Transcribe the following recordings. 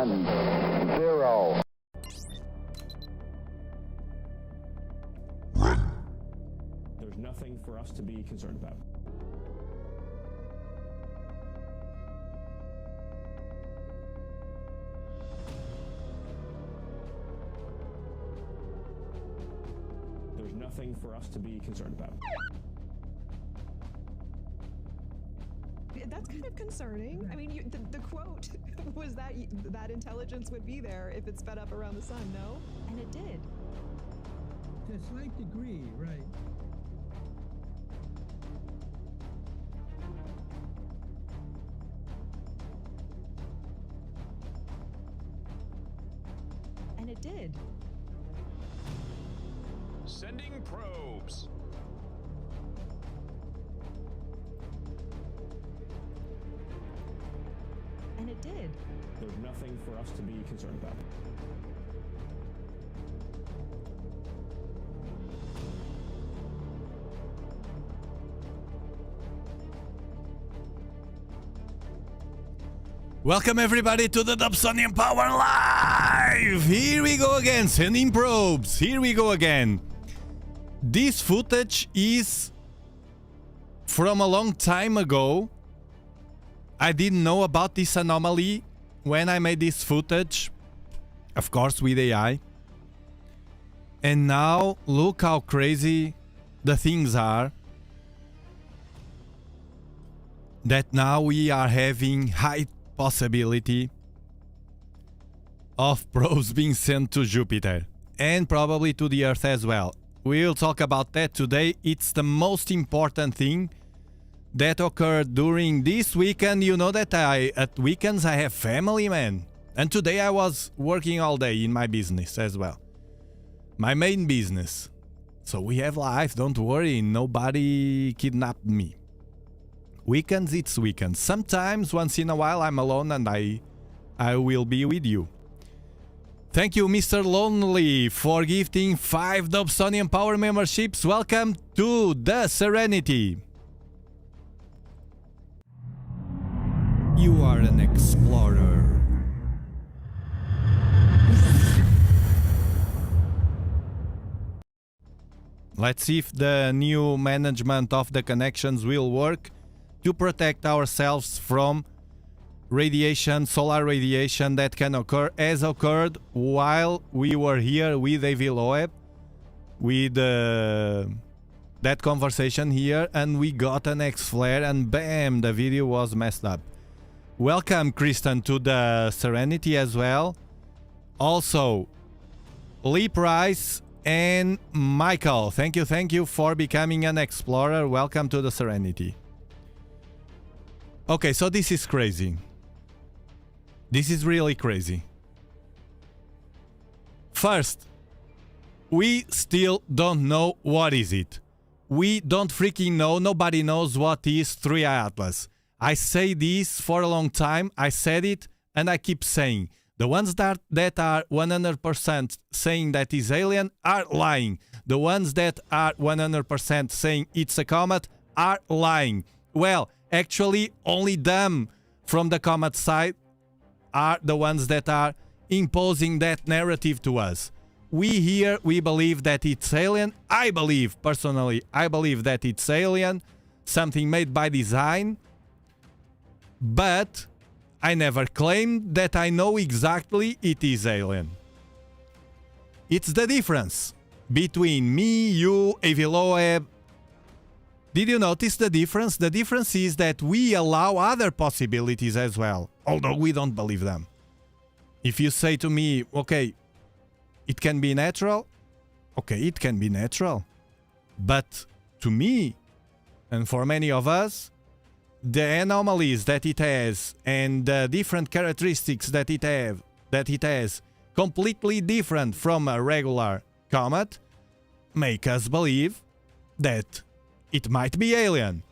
1, 0. There's nothing for us to be concerned about. There's nothing for us to be concerned about. That's kind of concerning. I mean, the quote was that that intelligence would be there if it sped up around the sun, no? And it did. To a slight degree, right. And it did. Sending probes. And it did. There's nothing for us to be concerned about. Welcome everybody to the Dobsonian Power Live! Here we go again, sending probes. Here we go again. This footage is from a long time ago. I didn't know about this anomaly when I made this footage, of course with AI. And now look how crazy the things are. That now we are having high possibility of probes being sent to Jupiter and probably to the Earth as well. We'll talk about that today. It's the most important thing that occurred during this weekend. You know that at weekends I have family, man. And today I was working all day in my business as well. My main business. So we have life, don't worry, nobody kidnapped me. Weekends, it's weekends. Sometimes, once in a while, I'm alone and I will be with you. Thank you, Mr. Lonely, for gifting 5 Dobsonian Power memberships. Welcome to the Serenity. You are an explorer. Let's see if the new management of the connections will work to protect ourselves from radiation, solar radiation that can occur, as occurred while we were here with Aviloeb, with that conversation here, and we got an X-flare and bam, the video was messed up. Welcome, Kristen, to the Serenity as well. Also, Lee Price and Michael, thank you for becoming an explorer. Welcome to the Serenity. Okay, so this is crazy. This is really crazy. First, we still don't know what is it. We don't freaking know. Nobody knows what is 3i Atlas. I say this for a long time. I said it and I keep saying. The ones that are 100% saying that is alien are lying. The ones that are 100% saying it's a comet are lying. Well, actually, only them from the comet side are the ones that are imposing that narrative to us. We here, we believe that it's alien. I believe, personally, I believe that it's alien, something made by design. But I never claimed that I know exactly it is alien. It's the difference between me, you, Aviloeb. Did you notice the difference? The difference is that we allow other possibilities as well, although we don't believe them. If you say to me, okay, it can be natural, okay, it can be natural. But to me, and for many of us, the anomalies that it has and the different characteristics that it has, completely different from a regular comet, make us believe that it might be alien.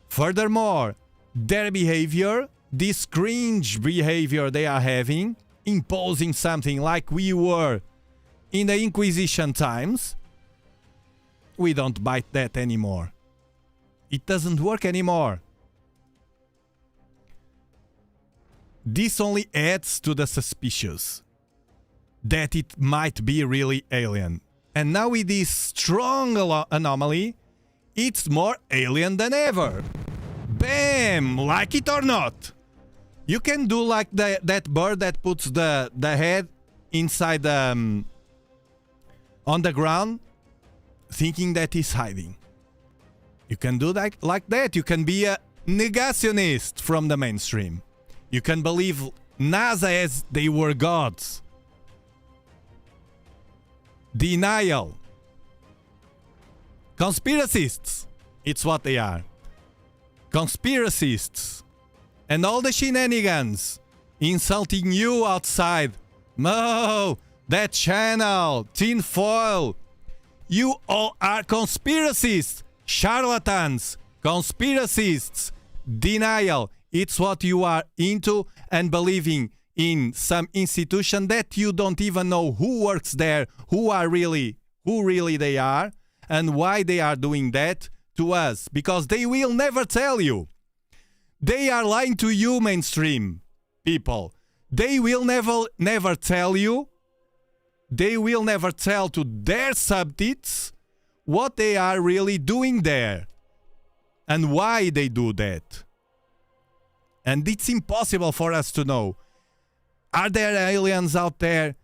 Furthermore, their behavior, this cringe behavior they are having, imposing something like we were in the Inquisition times, we don't bite that anymore. It doesn't work anymore. this only adds to the suspicious that it might be really alien. And now with this strong anomaly, it's more alien than ever. Bam! Like it or not. You can do like that bird that puts the head inside on the ground, thinking that he's hiding. You can do that like that. You can be a negationist from the mainstream. You can believe NASA as they were gods. Denial. Conspiracists. It's what they are. Conspiracists. And all the shenanigans insulting you outside. No, that channel, tinfoil. You all are conspiracists, charlatans, conspiracists, denial. It's what you are into, and believing in some institution that you don't even know who works there, who really they are, and why they are doing that to us, because they will never tell you. They are lying to you, mainstream people. They will never tell you. They will never tell to their subjects what they are really doing there and why they do that. And it's impossible for us to know. Are there aliens out there?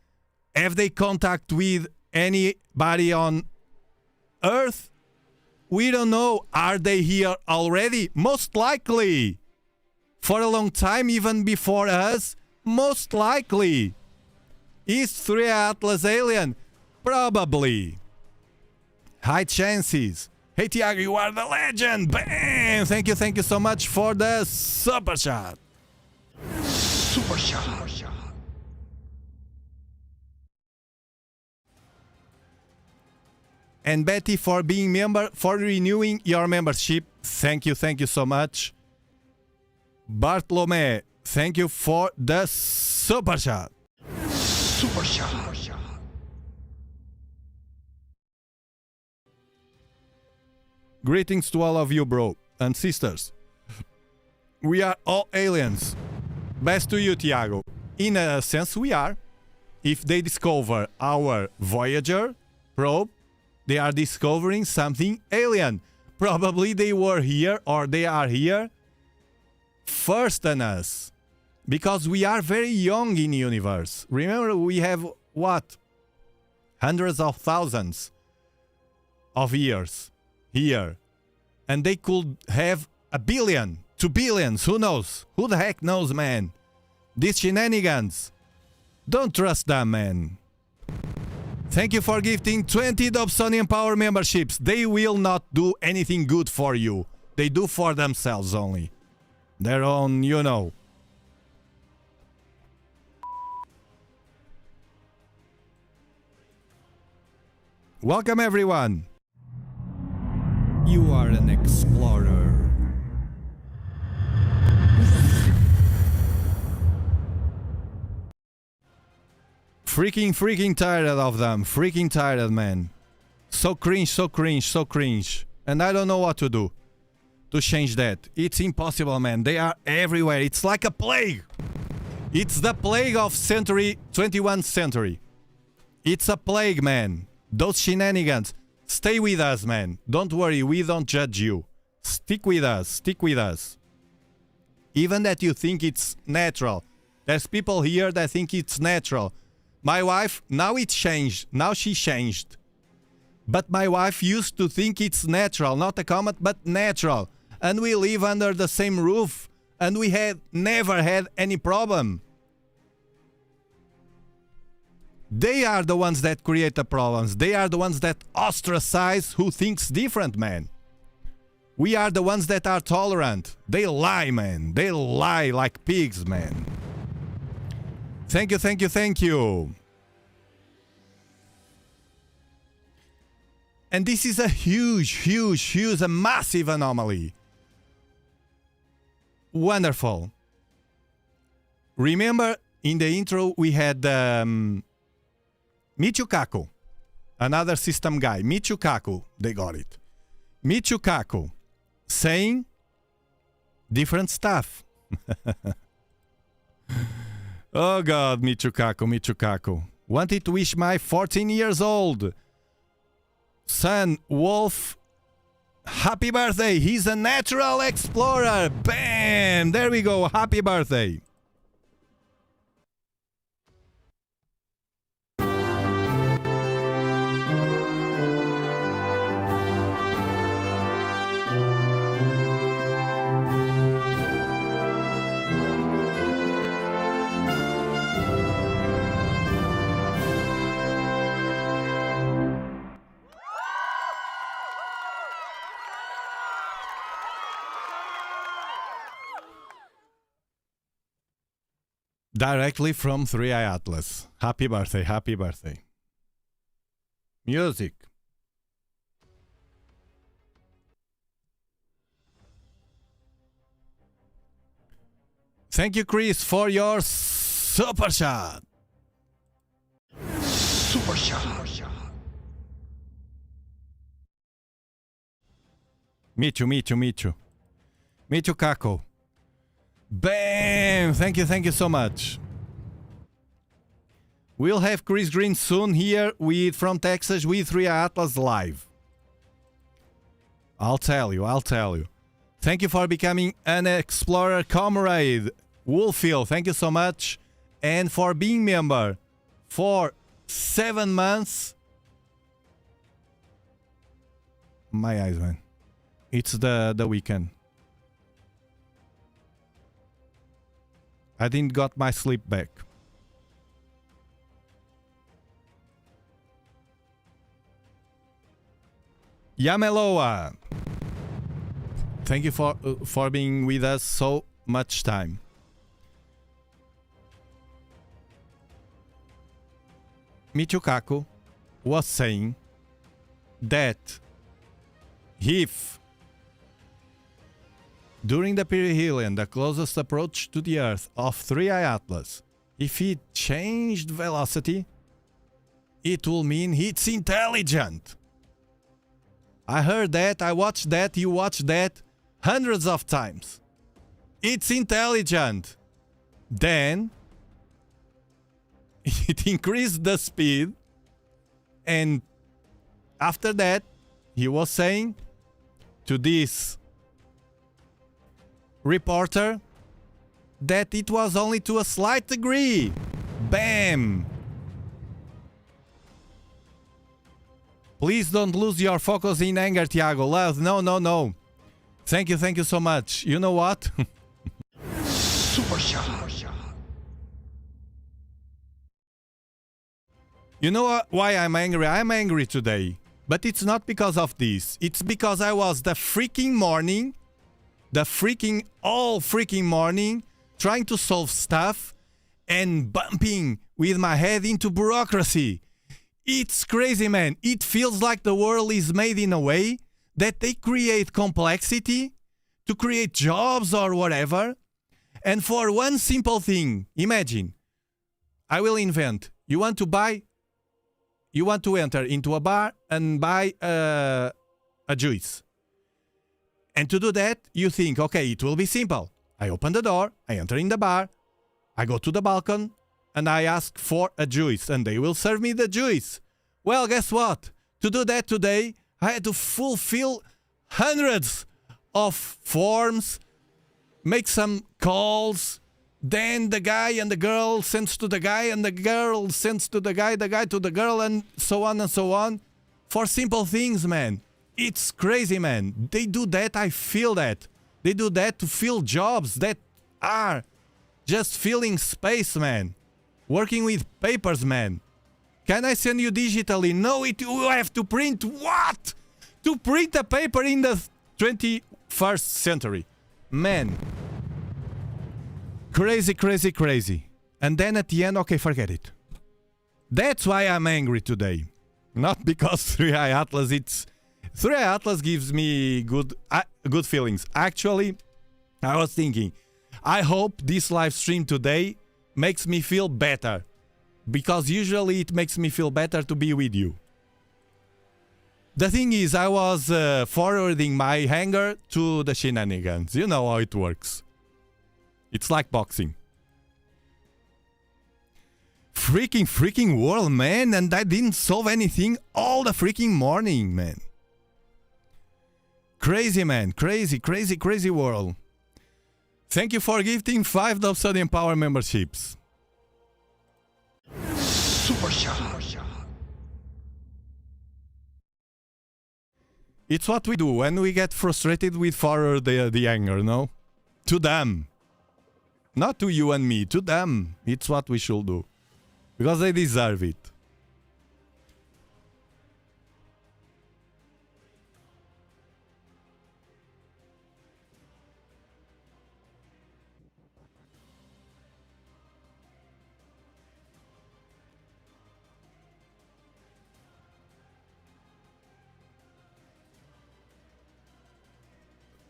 Have they contact with anybody on Earth? We don't know. Are they here already? Most likely. For a long time, even before us, most likely. Is 3 Atlas alien? Probably. High chances. Hey Tiago, you are the legend! Bam! Thank you so much for the super chat. Super shot. And Betty for being for renewing your membership. Thank you so much. Bartolome, thank you for the super chat. Super shot. Greetings to all of you, bro and sisters. We are all aliens. Best to you, Tiago. In a sense, we are. If they discover our Voyager probe, they are discovering something alien. Probably they were here or they are here first than us. Because we are very young in the universe. Remember, we have, what? Hundreds of thousands of years here. And they could have 1 billion, 2 billions, who knows? Who the heck knows, man? These shenanigans. Don't trust them, man. Thank you for gifting 20 Dobsonian Power memberships. They will not do anything good for you. They do for themselves only. Their own, you know. Welcome, everyone. You are an explorer. Freaking tired of them. Freaking tired, man. So cringe. And I don't know what to do to change that. It's impossible, man. They are everywhere. It's like a plague. It's the plague of 21st century. It's a plague, man. Those shenanigans. Stay with us, man. Don't worry, we don't judge you. Stick with us. Even that you think it's natural. There's people here that think it's natural. My wife, now it's changed. Now she changed. But my wife used to think it's natural. Not a comet, but natural. And we live under the same roof. And we had never had any problem. They are the ones that create the problems. They are the ones that ostracize who thinks different, man. We are the ones that are tolerant. They lie, man. They lie like pigs, man. Thank you. And this is a huge, a massive anomaly. Wonderful. Remember, in the intro, we had Michikaku, another system guy. Michikaku, they got it. Michikaku saying different stuff. Oh God, Michukaku. Wanted to wish my 14 years old son, Wolf, happy birthday. He's a natural explorer. Bam! There we go. Happy birthday. Directly from 3i Atlas. Happy birthday, happy birthday. Music. Thank you, Chris, for your super shot. Super shot. Michu Kako. Bam! Thank you so much. We'll have Chris Green soon here with from Texas with 3i Atlas live. I'll tell you. Thank you for becoming an explorer comrade. Wolfield, thank you so much. And for being member for 7 months. My eyes, man. It's the weekend. I didn't got my sleep back. Yameloa, thank you for being with us so much time. Michukaku was saying that if during the perihelion, the closest approach to the Earth of 3i Atlas, if it changed velocity, it will mean it's intelligent. I heard that, I watched that, you watched that hundreds of times. It's intelligent. Then it increased the speed, and after that, he was saying to this reporter that it was only to a slight degree. Bam! Please don't lose your focus in anger, Thiago. Love, no. Thank you so much. You know what? Super shot. You know why I'm angry? I'm angry today. But it's not because of this. It's because I was all freaking morning trying to solve stuff and bumping with my head into bureaucracy. It's crazy, man. It feels like the world is made in a way that they create complexity to create jobs or whatever. And for one simple thing, imagine, I will invent. You want to enter into a bar and buy a juice. And to do that, you think, okay, it will be simple. I open the door, I enter in the bar, I go to the balcony, and I ask for a juice, and they will serve me the juice. Well, guess what? To do that today, I had to fulfill hundreds of forms, make some calls, then the guy and the girl sends to the guy, and the girl sends to the guy to the girl, and so on, for simple things, man. It's crazy, man. They do that, I feel that. They do that to fill jobs that are just filling space, man. Working with papers, man. Can I send you digitally? No, you have to print. What? To print a paper in the 21st century. Man. Crazy. And then at the end, okay, forget it. That's why I'm angry today. Not because 3i Atlas, 3i Atlas gives me good feelings. Actually, I was thinking, I hope this live stream today makes me feel better. Because usually it makes me feel better to be with you. The thing is, I was forwarding my anger to the shenanigans. You know how it works. It's like boxing. freaking world, man, and I didn't solve anything all the freaking morning, man. Crazy, man. Crazy world. Thank you for gifting 5 Dobsonian Power memberships. Super shot. It's what we do when we get frustrated with further the anger, no? To them. Not to you and me, to them. It's what we should do. Because they deserve it.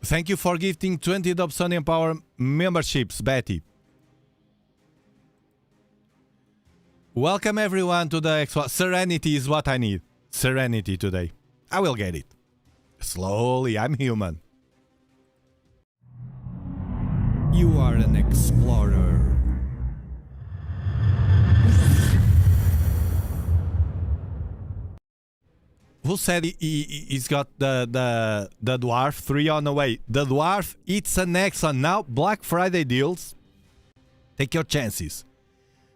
Thank you for gifting 20 Dobsonian Power memberships, Betty. Welcome everyone to the X1. Serenity is what I need. Serenity today. I will get it. Slowly, I'm human. You are an explorer. Who said he's got the dwarf 3 on the way? The dwarf, it's an excellent. Now, Black Friday deals. Take your chances.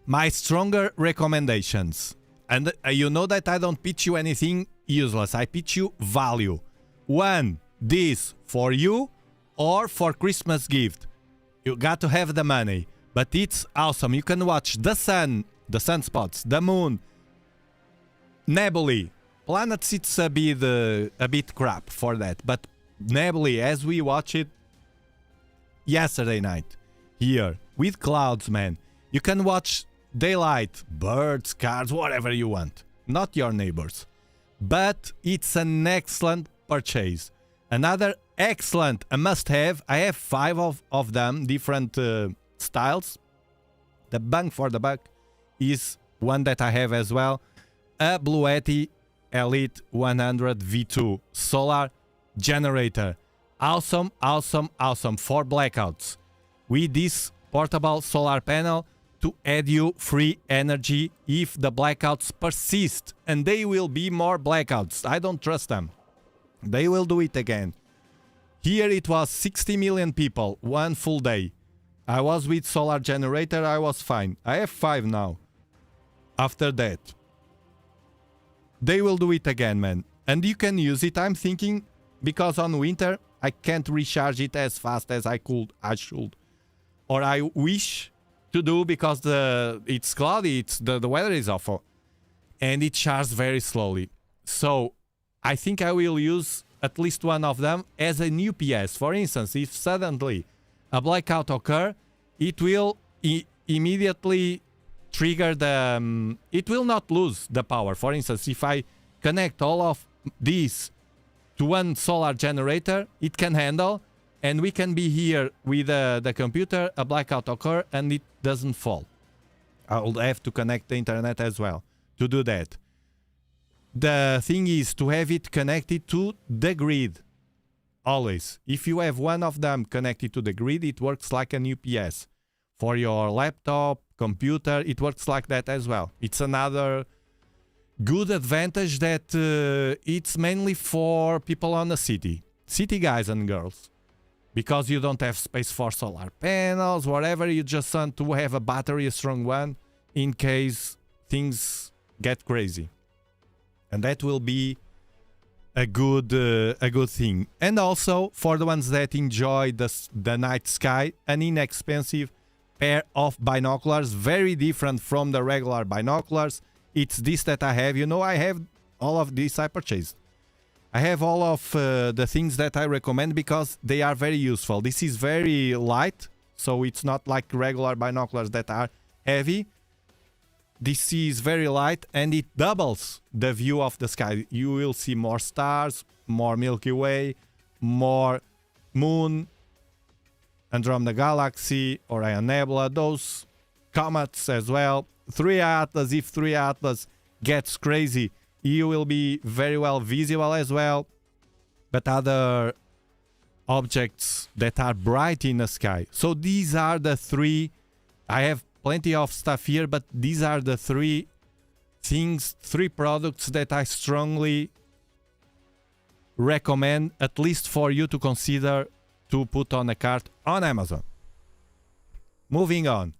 My stronger recommendations. And you know that I don't pitch you anything useless. I pitch you value. 1, this for you or for Christmas gift. You got to have the money. But it's awesome. You can watch the sun, the sunspots, the moon, nebulae. Planets, it's a bit crap for that, but nebulae, as we watch it yesterday night, here, with clouds, man, you can watch daylight, birds, cars, whatever you want, not your neighbors. But it's an excellent purchase. Another excellent, a must-have, I have 5 of them, different styles. The bang for the buck is one that I have as well. A Bluetti Elite 100 V2 solar generator. Awesome for blackouts. With this portable solar panel to add you free energy if the blackouts persist. And they will be more blackouts. I don't trust them. They will do it again. Here it was 60 million people, one full day. I was with solar generator, I was fine. I have 5 now. After that. They will do it again, man. And you can use it, I'm thinking, because on winter, I can't recharge it as fast as I should. Or I wish to do because it's cloudy, the weather is awful. And it charges very slowly. So, I think I will use at least one of them as a new PS. For instance, if suddenly a blackout occurs, it will immediately trigger the... it will not lose the power. For instance, if I connect all of these to one solar generator, it can handle, and we can be here with the computer, a blackout occur, and it doesn't fall. I'll have to connect the internet as well to do that. The thing is to have it connected to the grid. Always. If you have one of them connected to the grid, it works like an UPS. For your laptop, computer, it works like that as well. It's another good advantage that it's mainly for people on the city guys and girls, because you don't have space for solar panels, whatever. You just want to have a battery, a strong one, in case things get crazy, and that will be a good thing. And also for the ones that enjoy the night sky, an inexpensive pair of binoculars, very different from the regular binoculars. It's this that I have. You know, I have all of this I purchased. I have all of the things that I recommend because they are very useful. This is very light, so it's not like regular binoculars that are heavy. This is very light and it doubles the view of the sky. You will see more stars, more Milky Way, more moon, Andromeda Galaxy, Orion Nebula, those comets as well. 3 Atlas, if 3 Atlas gets crazy, you will be very well visible as well. But other objects that are bright in the sky. So these are the 3. I have plenty of stuff here, but these are the three things, three products that I strongly recommend, at least for you to consider to put on a cart on Amazon. Moving on.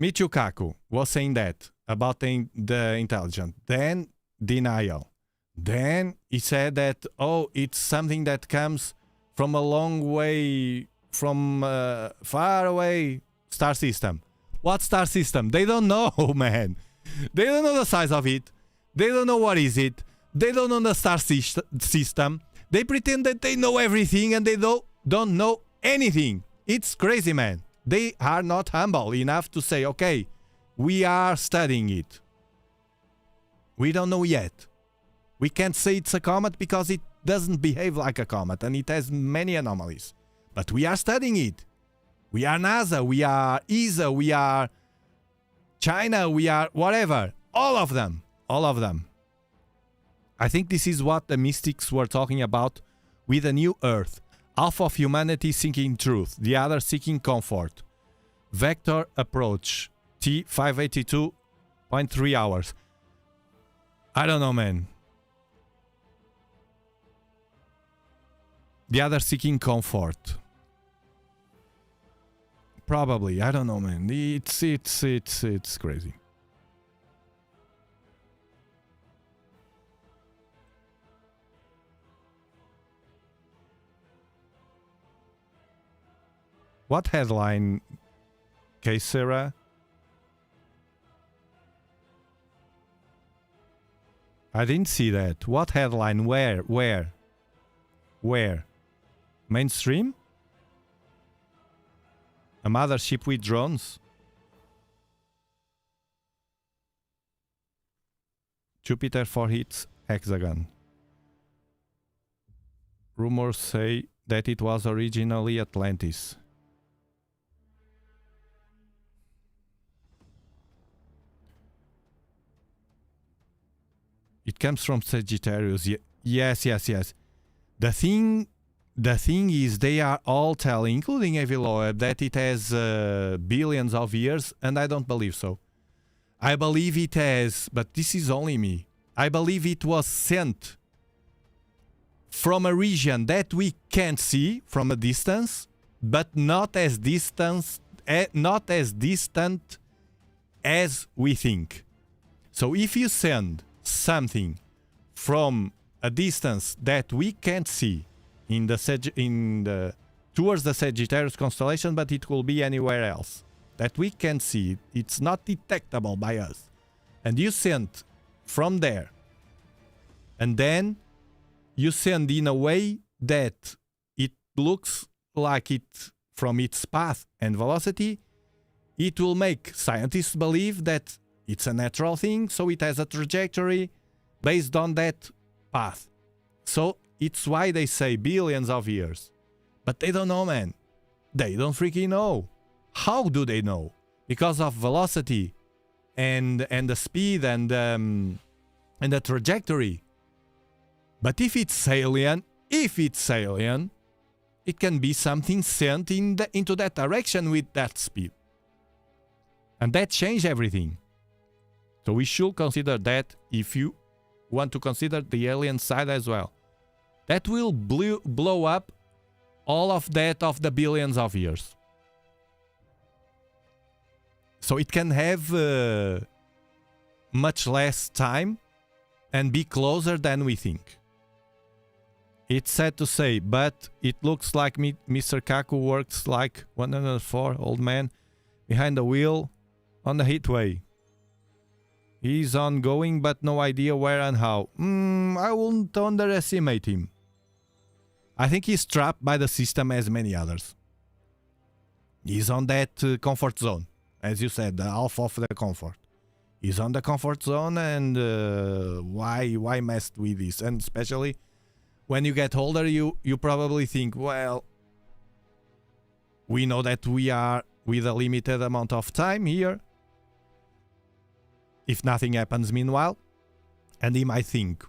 Michikaku was saying that about the intelligence. Then denial. Then he said that, oh, it's something that comes from a long way, from far away star system. What star system? They don't know, man. They don't know the size of it. They don't know what is it. They don't know the star system. They pretend that they know everything and they don't know anything. It's crazy, man. They are not humble enough to say, okay, we are studying it. We don't know yet. We can't say it's a comet because it doesn't behave like a comet and it has many anomalies. But we are studying it. We are NASA, we are ESA, we are China, we are whatever. All of them. All of them. I think this is what the mystics were talking about with a new Earth. Half of humanity seeking truth, the other seeking comfort. Vector approach. T 582.3 hours. I don't know, man. The other seeking comfort. Probably. I don't know, man. It's crazy. What headline, Kaysera? I didn't see that. What headline? Where? Mainstream? A mothership with drones? Jupiter 4 hits hexagon. Rumors say that it was originally Atlantis. It comes from Sagittarius. Yes. The thing is, they are all telling, including Eviloeb, that it has billions of years, and I don't believe so. I believe it has, but this is only me. I believe it was sent from a region that we can't see from a distance, but not as distant as we think. So if you send something from a distance that we can't see towards the Sagittarius constellation, but it will be anywhere else that we can't see, it's not detectable by us, and you send from there, and then you send in a way that it looks like it from its path and velocity, it will make scientists believe that it's a natural thing, so it has a trajectory based on that path. So it's why they say billions of years. But they don't know, man. They don't freaking know. How do they know? Because of velocity and the speed and the trajectory. But if it's alien, it can be something sent into that direction with that speed. And that changed everything. So we should consider that if you want to consider the alien side as well. That will blow up all of that of the billions of years. So it can have much less time and be closer than we think. It's sad to say, but it looks like Mr. Kaku works like 104 old man behind the wheel on the heatway. He's ongoing, but no idea where and how. I wouldn't underestimate him. I think he's trapped by the system as many others. He's on that comfort zone. As you said, the half of the comfort. He's on the comfort zone, and why mess with this? And especially when you get older, you probably think, well, we know that we are with a limited amount of time here. If nothing happens meanwhile. And he might think,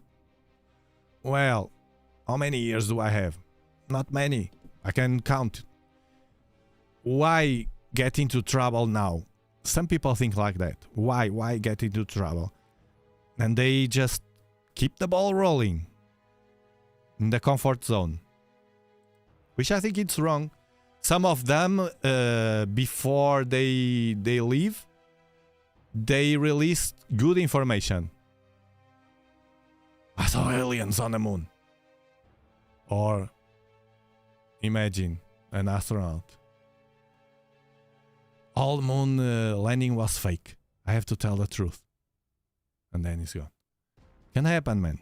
well, how many years do I have? Not many. I can count. Why get into trouble now? Some people think like that. Why get into trouble? And they just keep the ball rolling in the comfort zone, which I think it's wrong. Some of them, before they leave, they released good information. I saw aliens on the moon. Or imagine an astronaut. All moon landing was fake. I have to tell the truth. And then he's gone. Can happen, man.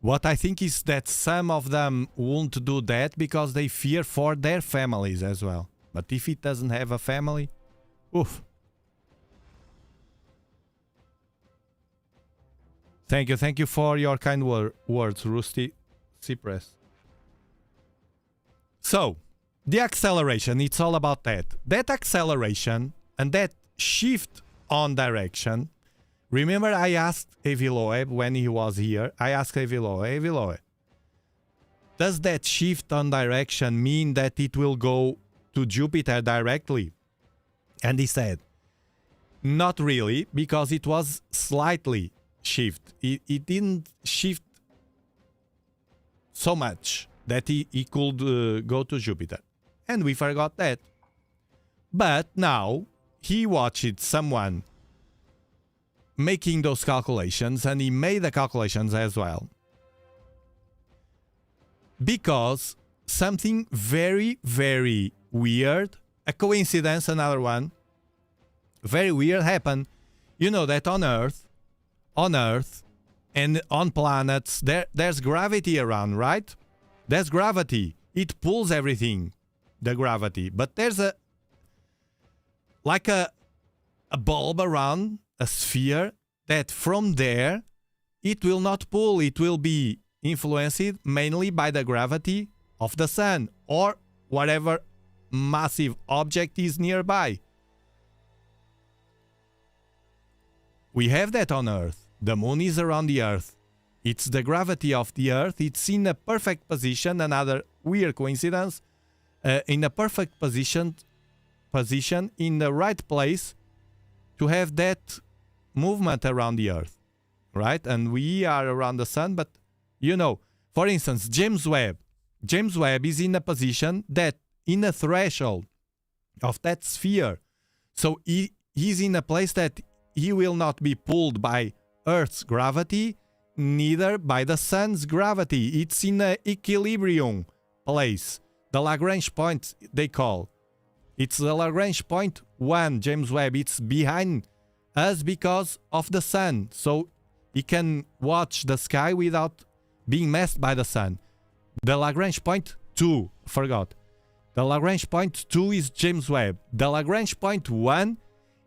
What I think is that some of them won't do that because they fear for their families as well. But if it doesn't have a family, oof. Thank you for your kind words, Rusty Cypress. So, the acceleration, it's all about that. That acceleration and that shift on direction. Remember I asked Eviloe when he was here, I asked Eviloe, does that shift on direction mean that it will go to Jupiter directly? And he said, not really, because it was slightly shift. It didn't shift so much that he could go to Jupiter. And we forgot that. But now he watched someone making those calculations, and he made the calculations as well. Because something very, very weird, a coincidence, another one, very weird happened. You know that on Earth and on planets, there's gravity around, right? There's gravity. It pulls everything, the gravity. But there's a bulb around, a sphere, that from there, it will not pull. It will be influenced mainly by the gravity of the sun or whatever massive object is nearby. We have that on Earth. The moon is around the Earth. It's the gravity of the Earth. It's in a perfect position, another weird coincidence, in a perfect position in the right place to have that movement around the Earth, right? And we are around the sun, but you know, for instance, James Webb is in a position that in a threshold of that sphere. So he's in a place that he will not be pulled by Earth's gravity, neither by the sun's gravity. It's in an equilibrium place. The Lagrange point they call. It's the Lagrange point 1, James Webb. It's behind us because of the sun. So he can watch the sky without being messed by the sun. The Lagrange point 2, forgot. The Lagrange point 2 is James Webb. The Lagrange point 1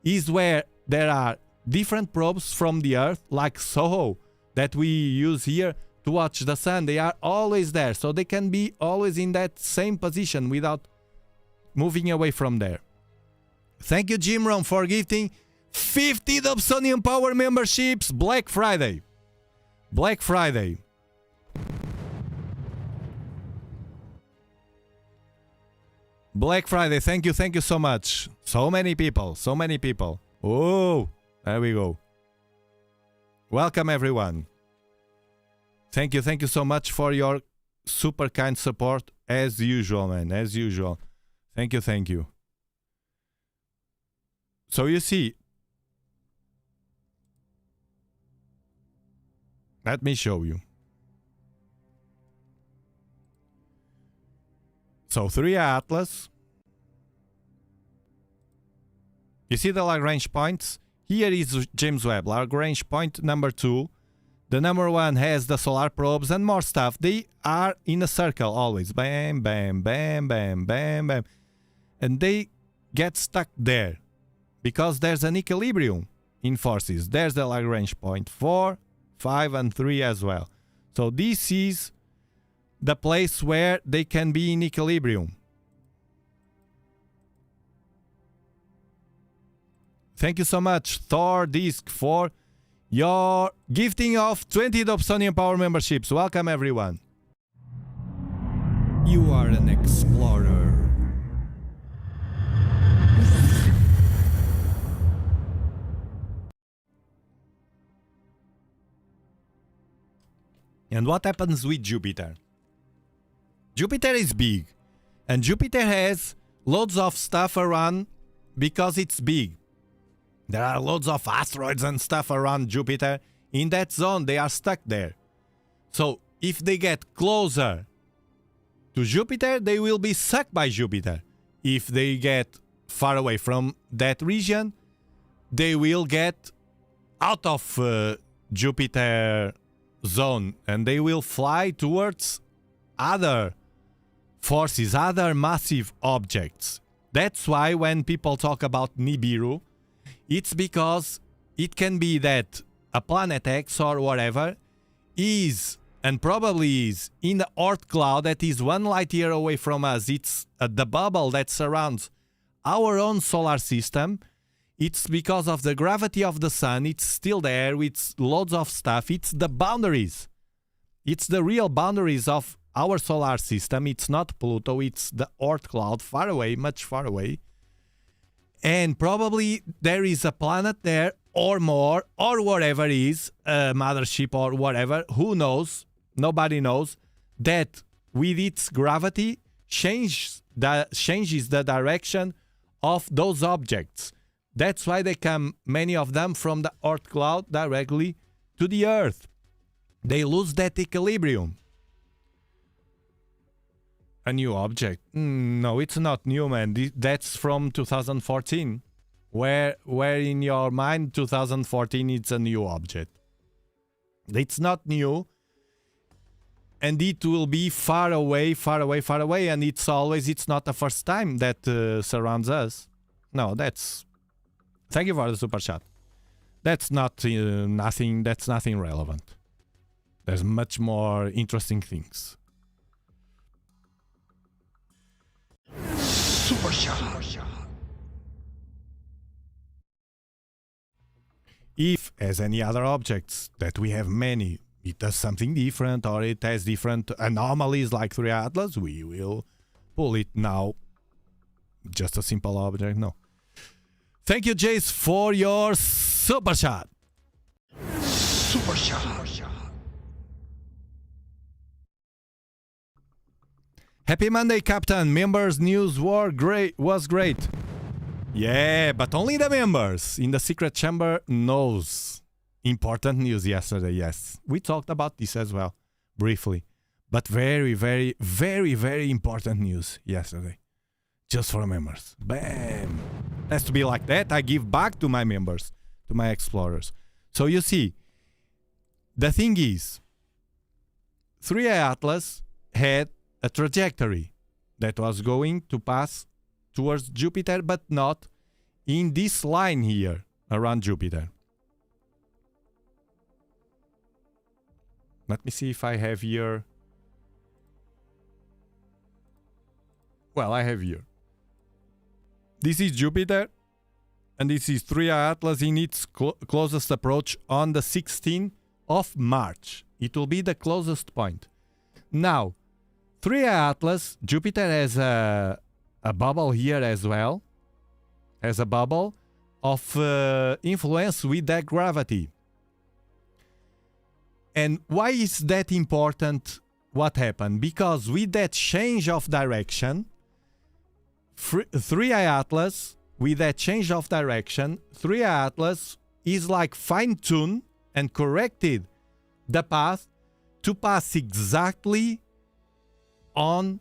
is where there are different probes from the Earth, like SOHO, that we use here to watch the sun. They are always there, so they can be always in that same position without moving away from there. Thank you, Jim Ron, for gifting 50 Dobsonian Power memberships. Black Friday. Black Friday. Black Friday. Thank you so much. So many people. Oh, there we go. Welcome, everyone. Thank you so much for your super kind support, as usual, man, as usual. Thank you. So you see, let me show you. So 3 Atlas. You see the Lagrange points? Here is James Webb, Lagrange point number 2. The number 1 has the solar probes and more stuff. They are in a circle always. Bam, bam, bam, bam, bam, bam. And they get stuck there because there's an equilibrium in forces. There's the Lagrange point 4, 5, and 3 as well. So this is the place where they can be in equilibrium. Thank you so much, Thor Disc, for your gifting of 20 Dobsonian Power memberships. Welcome, everyone. You are an explorer. And what happens with Jupiter? Jupiter is big, and Jupiter has loads of stuff around because it's big. There are loads of asteroids and stuff around Jupiter. In that zone, they are stuck there. So if they get closer to Jupiter, they will be sucked by Jupiter. If they get far away from that region, they will get out of Jupiter zone and they will fly towards other forces, other massive objects. That's why when people talk about Nibiru, it's because it can be that a planet X or whatever is, and probably is, in the Oort cloud that is 1 light year away from us. It's the bubble that surrounds our own solar system. It's because of the gravity of the sun. It's still there with loads of stuff. It's the boundaries. It's the real boundaries of our solar system. It's not Pluto. It's the Oort cloud, far away, much far away. And probably there is a planet there or more or whatever it is, a mothership or whatever. Who knows? Nobody knows. That with its gravity changes the direction of those objects. That's why they come, many of them, from the Oort cloud directly to the Earth. They lose that equilibrium. A new object? No, it's not new, man. That's from 2014. Where in your mind 2014 it's a new object? It's not new. And it will be far away, far away, far away. And it's not the first time that surrounds us. No, that's... Thank you for the super chat. That's not nothing. That's nothing relevant. There's much more interesting things. Super shot. If, as any other objects that we have many, it does something different or it has different anomalies like 3 Atlas, we will pull it now. Just a simple object, no. Thank you, Jace, for your super shot. Super shot. Happy Monday, Captain. Members news was great. Yeah, but only the members in the secret chamber knows important news yesterday. Yes, we talked about this as well, briefly. But very, very, very, very important news yesterday. Just for members. Bam! Has to be like that. I give back to my members, to my explorers. So you see, the thing is, 3 Atlas had a trajectory that was going to pass towards Jupiter, but not in this line here around Jupiter. Let me see if I have here. Well, I have here. This is Jupiter, and this is 3 Atlas in its closest approach on the 16th of March. It will be the closest point. Now, 3 Atlas, Jupiter has a bubble here as well. Has a bubble of influence with that gravity. And why is that important? What happened? Because with that change of direction, 3 Atlas, with that change of direction, 3 Atlas is like fine-tuned and corrected the path to pass exactly on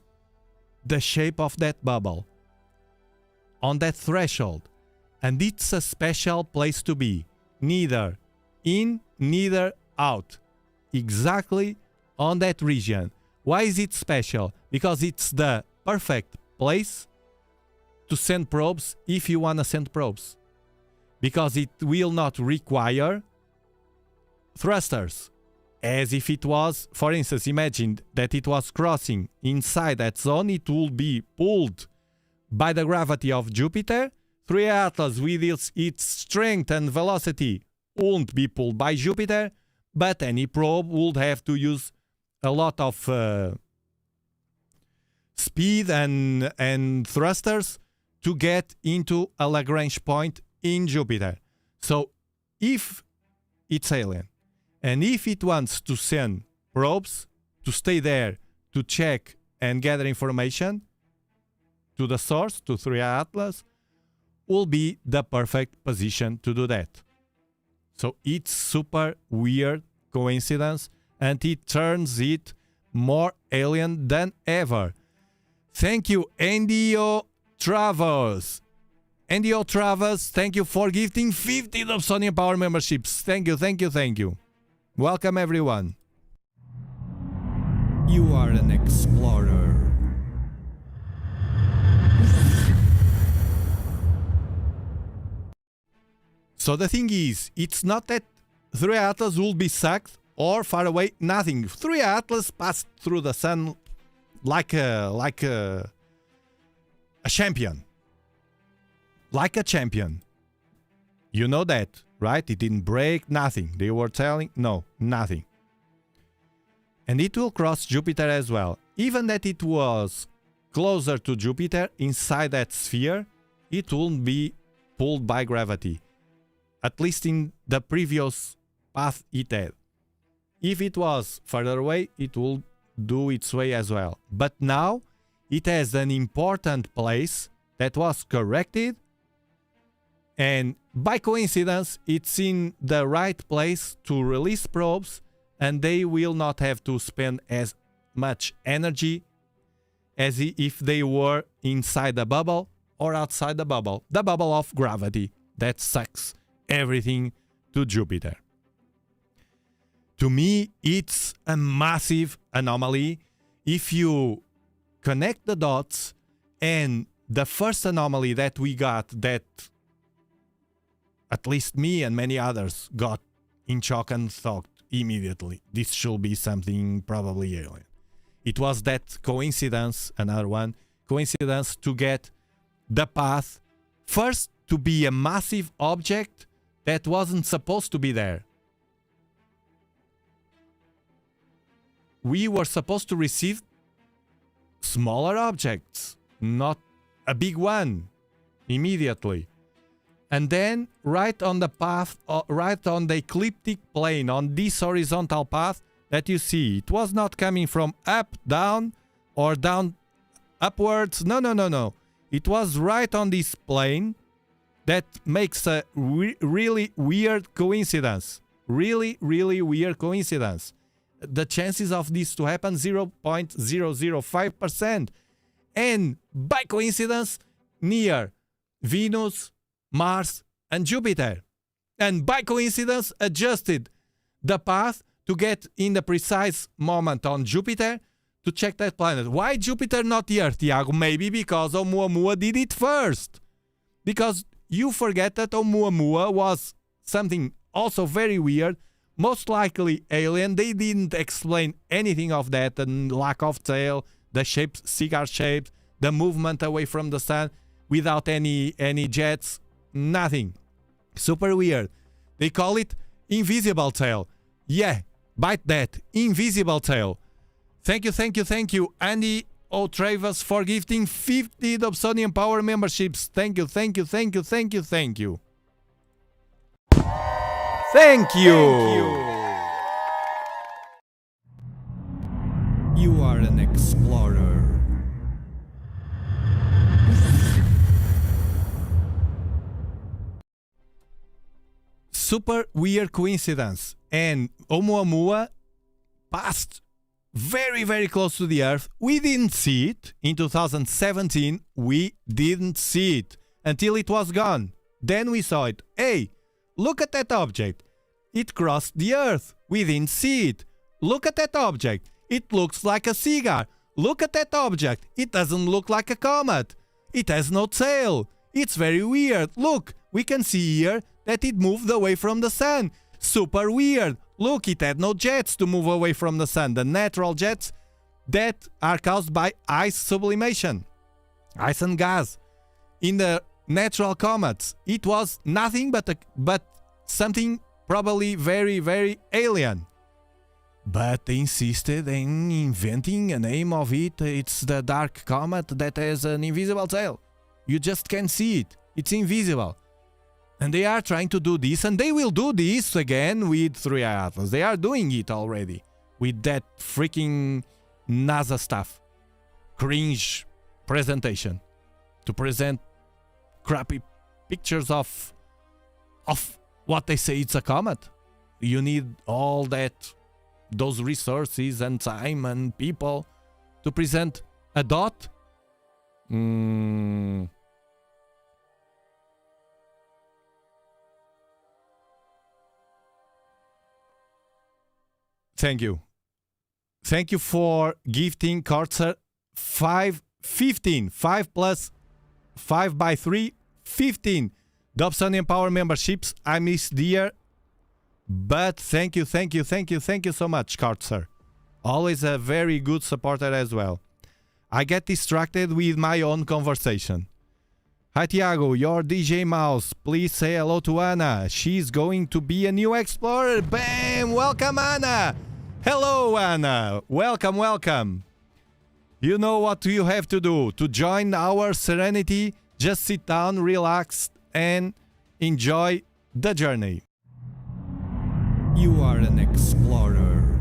the shape of that bubble, on that threshold. And it's a special place to be. Neither in, neither out. Exactly on that region. Why is it special? Because it's the perfect place to send probes if you want to send probes. Because it will not require thrusters. As if it was, for instance, imagine that it was crossing inside that zone, it will be pulled by the gravity of Jupiter. 3 Atlas with its strength and velocity won't be pulled by Jupiter, but any probe would have to use a lot of speed and thrusters to get into a Lagrange point in Jupiter. So if it's alien, and if it wants to send probes to stay there to check and gather information to the source, to 3 Atlas, will be the perfect position to do that. So it's super weird coincidence, and it turns it more alien than ever. Thank you, NDO Travers. NDO Travers, thank you for gifting 50 Dobsonian Power memberships. Thank you, thank you, thank you. Welcome, everyone. You are an explorer. So the thing is, it's not that 3 Atlas will be sucked or far away, nothing. 3 Atlas passed through the sun like a champion. Like a champion. You know that, right? It didn't break, nothing. They were telling, no, nothing. And it will cross Jupiter as well. Even that it was closer to Jupiter, inside that sphere, it won't be pulled by gravity. At least in the previous path it had. If it was further away, it will do its way as well. But now, it has an important place that was corrected, and by coincidence, it's in the right place to release probes, and they will not have to spend as much energy as if they were inside the bubble or outside the bubble of gravity that sucks everything to Jupiter. To me, it's a massive anomaly. If you connect the dots, and the first anomaly that we got, that at least me and many others got in shock and thought immediately, this should be something probably alien. It was that coincidence, another one, coincidence to get the path first to be a massive object that wasn't supposed to be there. We were supposed to receive smaller objects, not a big one, immediately. And then, right on the path, right on the ecliptic plane, on this horizontal path that you see, it was not coming from up, down, or down, upwards. No, no, no, no. It was right on this plane. That makes a really weird coincidence. Really, really weird coincidence. The chances of this to happen 0.005%. And by coincidence, near Venus, Mars, and Jupiter. And by coincidence, adjusted the path to get in the precise moment on Jupiter to check that planet. Why Jupiter, not the Earth, Tiago? Maybe because Oumuamua did it first. Because you forget that Oumuamua was something also very weird, most likely alien. They didn't explain anything of that, the lack of tail, the shapes, cigar shapes, the movement away from the sun without any jets, nothing. Super weird. They call it invisible tail. Yeah, bite that. Invisible tail. Thank you, thank you, thank you, Andy O'Travers, for gifting 50 Dobsonian Power memberships. Thank you, thank you, thank you, thank you, thank you. Thank you. You are an explorer. Super weird coincidence. And Oumuamua passed very, very close to the Earth. We didn't see it. In 2017, we didn't see it until it was gone. Then we saw it. Hey, look at that object. It crossed the Earth. We didn't see it. Look at that object. It looks like a cigar. Look at that object. It doesn't look like a comet. It has no tail. It's very weird. Look, we can see here that it moved away from the sun. Super weird. Look, it had no jets to move away from the sun. The natural jets that are caused by ice sublimation, ice and gas. In the natural comets, it was nothing but something probably very, very alien. But they insisted in inventing a name of it. It's the dark comet that has an invisible tail. You just can't see it. It's invisible. And they are trying to do this, and they will do this again with 3i Atlas. They are doing it already with that freaking NASA stuff. Cringe presentation. To present crappy pictures of what they say it's a comet. You need all those resources and time and people to present a dot. Thank you. Thank you for gifting Kartzer 15. 5 plus 5 by 3, 15 Dobsonian Power memberships. I missed the year, but thank you so much, Kartzer. Always a very good supporter as well. I get distracted with my own conversation. Hi Tiago, your DJ mouse. Please say hello to Anna. She's going to be a new explorer. Bam! Welcome, Anna. Hello, Anna. Welcome. You know what you have to do to join our Serenity. Just sit down, relax, and enjoy the journey. You are an explorer.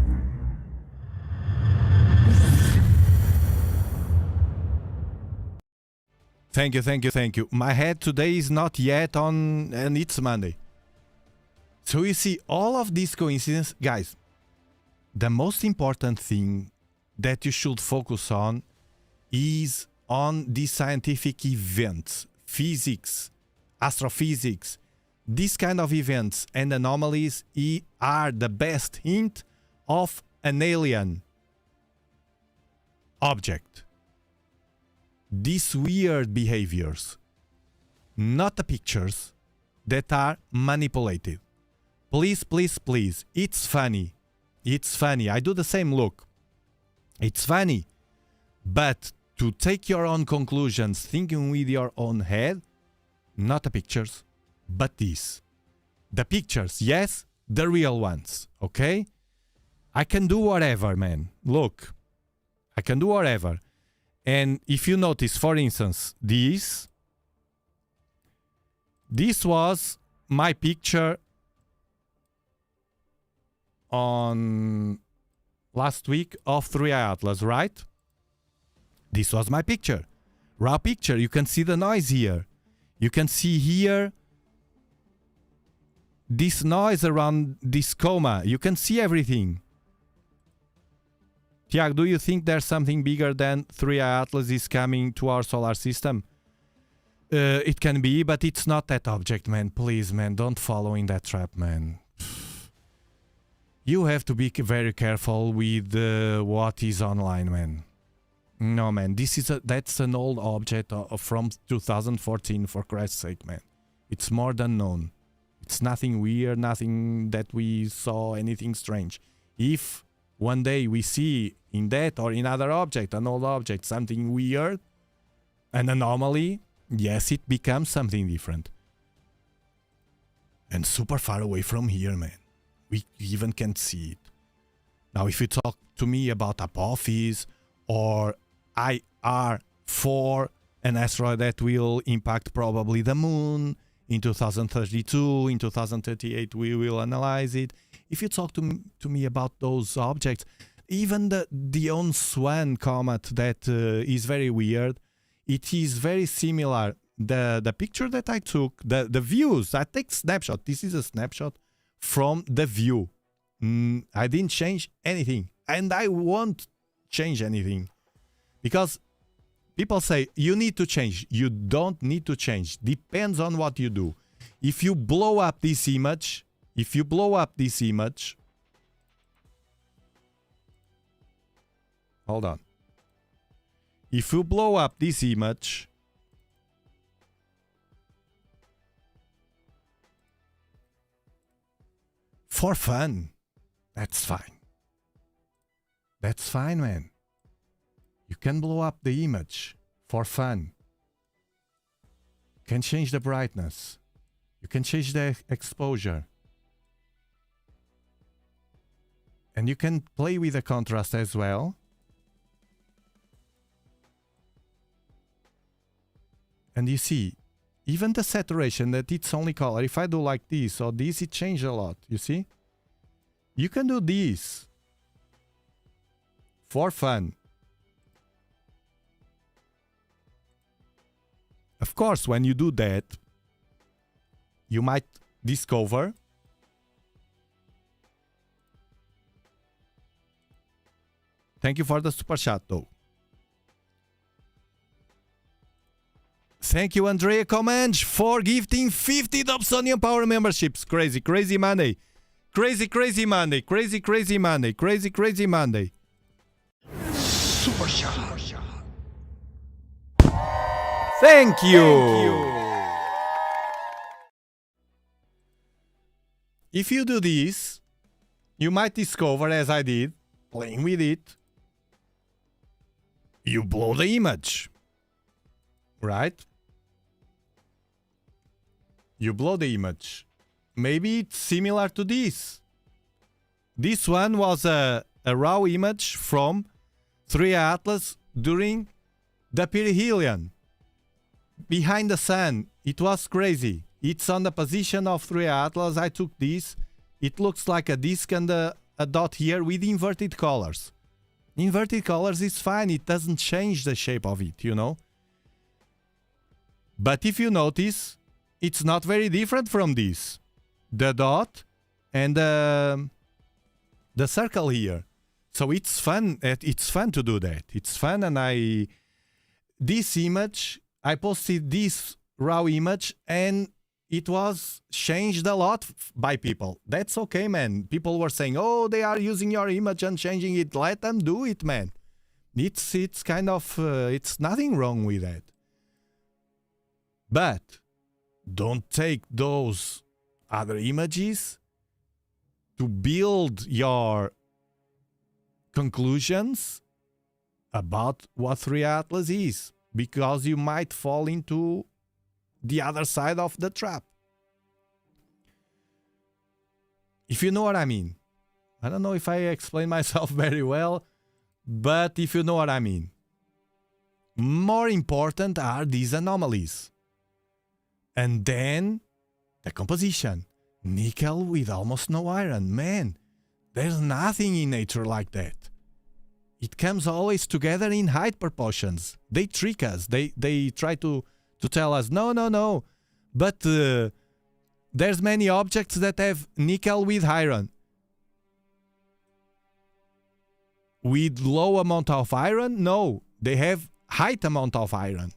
Thank you. My head today is not yet on, and it's Monday. So you see all of these coincidences, guys. The most important thing that you should focus on is on these scientific events, physics, astrophysics. These kind of events and anomalies are the best hint of an alien object. These weird behaviors, not the pictures that are manipulated. Please, it's funny. I do the same look. It's funny. But to take your own conclusions, thinking with your own head, not the pictures, but these. The pictures, yes, the real ones, okay? I can do whatever, man. Look, I can do whatever. And if you notice, for instance, this was my picture on last week of 3i Atlas, right? This was my picture. Raw picture. You can see the noise here. You can see here this noise around this coma. You can see everything. Tiago, do you think there's something bigger than 3i Atlas is coming to our solar system? It can be, but it's not that object, man. Please, man, don't follow in that trap, man. You have to be very careful with what is online, man. No, man, that's an old object from 2014, for Christ's sake, man. It's more than known. It's nothing weird, nothing that we saw, anything strange. If one day we see in that or in other object, an old object, something weird, an anomaly, yes, it becomes something different. And super far away from here, man. We even can't see it. Now, if you talk to me about Apophis or IR4, an asteroid that will impact probably the moon in 2032, in 2038 we will analyze it. If you talk to me about those objects, even the Oumuamua comet that is very weird, it is very similar. The picture that I took, the views, I take snapshot. This is a snapshot from the view. I didn't change anything, and I won't change anything, because people say you need to change. You don't need to change. Depends on what you do. If you blow up this image, hold on. If you blow up this image, for fun, that's fine. That's fine, man. You can blow up the image for fun. You can change the brightness. You can change the exposure. And you can play with the contrast as well. And you see, even the saturation that it's only color, if I do like this or this, it changes a lot, you see? You can do this for fun. Of course, when you do that, you might discover thank you for the super chat though. Thank you, Andrea Comanche, for gifting 50 Dobsonian Power memberships. Crazy, crazy Monday. Crazy, crazy Monday. Crazy, crazy Monday. Crazy, crazy Monday. Super shot. Thank you. If you do this, you might discover, as I did, playing with it, you blow the image. Right? You blow the image. Maybe it's similar to this. This one was a raw image from 3 Atlas during the perihelion. Behind the sun. It was crazy. It's on the position of 3 Atlas. I took this. It looks like a disc and a dot here with inverted colors. Inverted colors is fine. It doesn't change the shape of it, you know. But if you notice, it's not very different from this. The dot and the circle here. So it's fun. It's fun to do that. It's fun, and this image, I posted this raw image, and it was changed a lot by people. That's okay, man. People were saying, "Oh, they are using your image and changing it." Let them do it, man. It's kind of it's nothing wrong with that. But don't take those other images to build your conclusions about what 3 Atlas is, because you might fall into the other side of the trap. If you know what I mean. I don't know if I explain myself very well, but if you know what I mean. More important are these anomalies. And then the composition. Nickel with almost no iron. Man, there's nothing in nature like that. It comes always together in height proportions. They trick us. They try to tell us, no. But there's many objects that have nickel with iron. With low amount of iron? No, they have high amount of iron.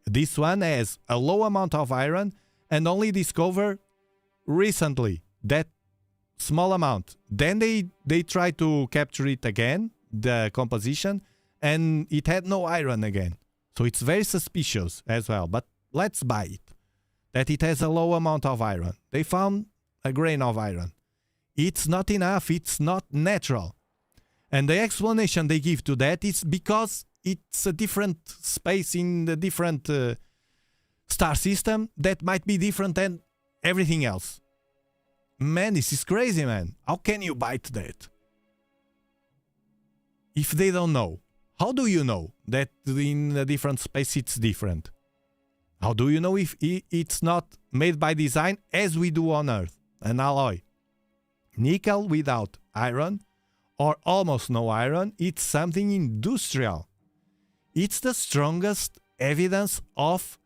This one has a low amount of iron and only discovered recently that small amount. Then they try to capture it again, the composition, and it had no iron again. So it's very suspicious as well. But let's buy it, that it has a low amount of iron. They found a grain of iron. It's not enough. It's not natural. And the explanation they give to that is because it's a different space in the different star system that might be different than everything else. Man, this is crazy, man. How can you bite that? If they don't know, how do you know that in a different space it's different? How do you know if it's not made by design as we do on Earth? An alloy. Nickel without iron or almost no iron, it's something industrial. It's the strongest evidence of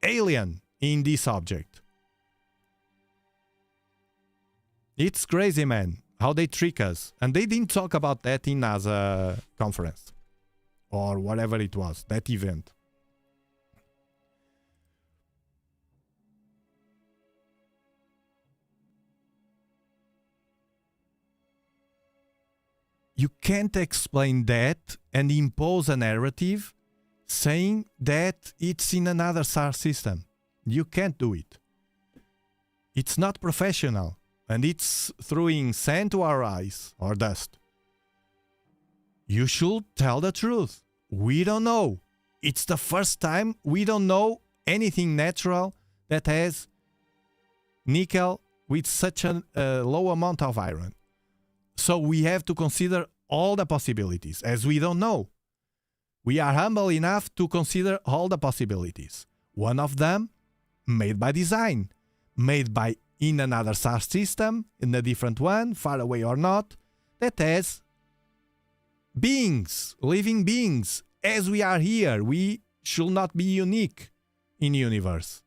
alien in this object. It's crazy, man, how they trick us. And they didn't talk about that in NASA conference or whatever it was, that event. You can't explain that and impose a narrative saying that it's in another star system. You can't do it. It's not professional, and it's throwing sand to our eyes or dust. You should tell the truth. We don't know. It's the first time we don't know anything natural that has nickel with such a low amount of iron. So we have to consider all the possibilities, as we don't know. We are humble enough to consider all the possibilities. One of them, made by design, made by in another star system, in a different one, far away or not, that has beings, living beings. As we are here, we should not be unique in universe.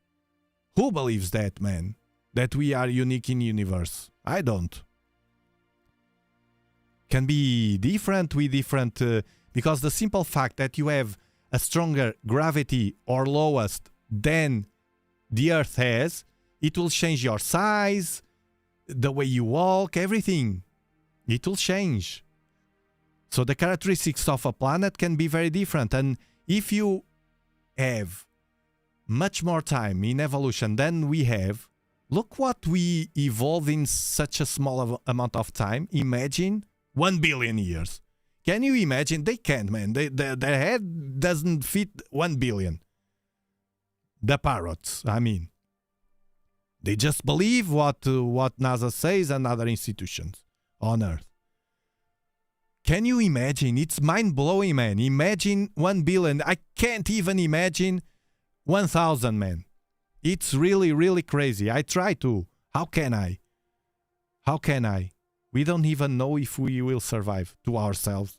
Who believes that, man? That we are unique in universe? I don't. Can be different with different... because the simple fact that you have a stronger gravity or lowest than the Earth has, it will change your size, the way you walk, everything. It will change. So the characteristics of a planet can be very different. And if you have much more time in evolution than we have, look what we evolved in such a small amount of time. Imagine 1 billion years. Can you imagine? They can't, man. Their head doesn't fit 1 billion. The parrots, I mean. They just believe what NASA says and other institutions on Earth. Can you imagine? It's mind-blowing, man. Imagine 1 billion. I can't even imagine 1,000, man. It's really, really crazy. I try to. How can I? How can I? We don't even know if we will survive to ourselves.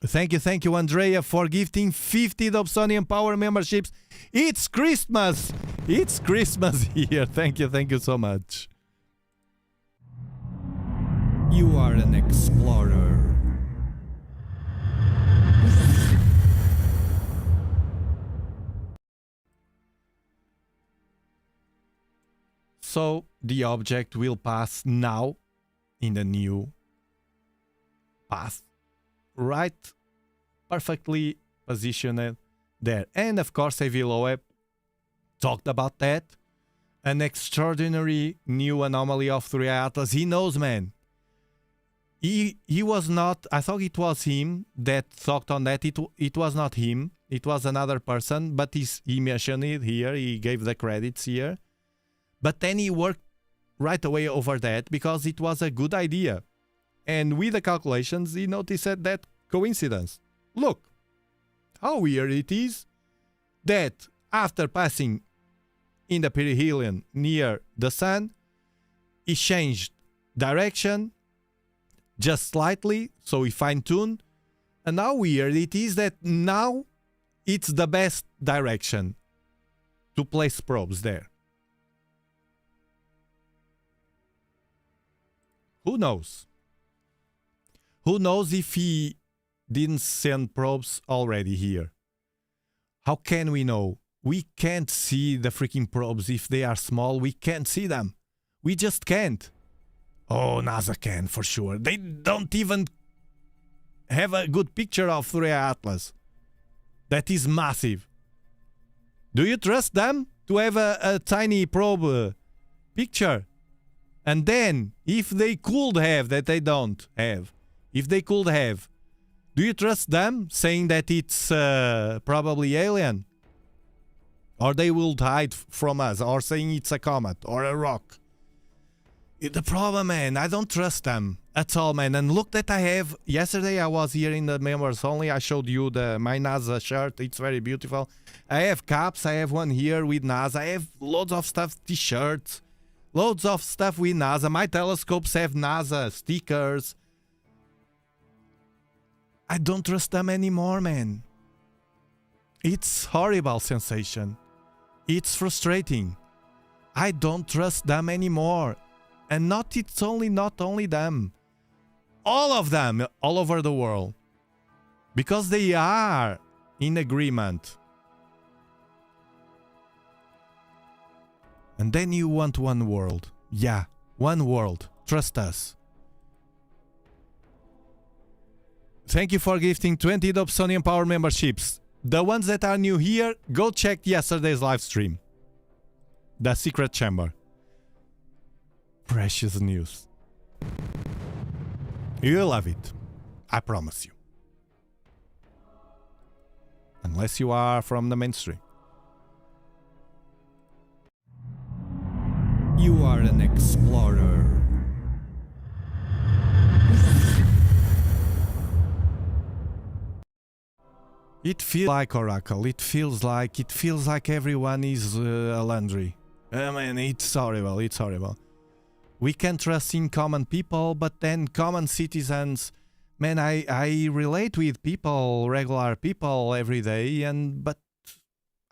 Thank you, Andrea, for gifting 50 Dobsonian Power memberships. It's Christmas! It's Christmas here. Thank you so much. You are an explorer. So the object will pass now in the new path, right? Perfectly positioned there. And of course, Aviloe talked about that. An extraordinary new anomaly of 3i Atlas. He knows, man. He was not, I thought it was him that talked on that. It was not him. It was another person, but he mentioned it here. He gave the credits here. But then he worked right away over that because it was a good idea. And with the calculations, he noticed that coincidence. Look how weird it is that after passing in the perihelion near the sun, it changed direction just slightly, so we fine-tuned. And how weird it is that now it's the best direction to place probes there. Who knows? Who knows if he didn't send probes already here? How can we know? We can't see the freaking probes if they are small. We can't see them. We just can't. Oh, NASA can for sure. They don't even have a good picture of 3i Atlas. That is massive. Do you trust them to have a tiny probe picture? And then, if they could have, that they don't have, if they could have, do you trust them saying that it's probably alien? Or they will hide from us, or saying it's a comet or a rock? The problem, man, I don't trust them at all, man. And look that I have, yesterday I was here in the members only, I showed you my NASA shirt, it's very beautiful. I have caps, I have one here with NASA, I have loads of stuff, t-shirts. Loads of stuff with NASA. My telescopes have NASA stickers. I don't trust them anymore, man. It's horrible sensation. It's frustrating. I don't trust them anymore. And not only them. All of them all over the world. Because they are in agreement. And then you want one world. Yeah, one world. Trust us. Thank you for gifting 20 Dobsonian Power memberships. The ones that are new here, go check yesterday's live stream. The Secret Chamber. Precious news. You'll love it. I promise you. Unless you are from the mainstream. You are an explorer. It feels like Oracle. It feels like everyone is a laundry. I mean, it's horrible. It's horrible. We can trust in common people, but then common citizens. Man, I relate with people, regular people every day, but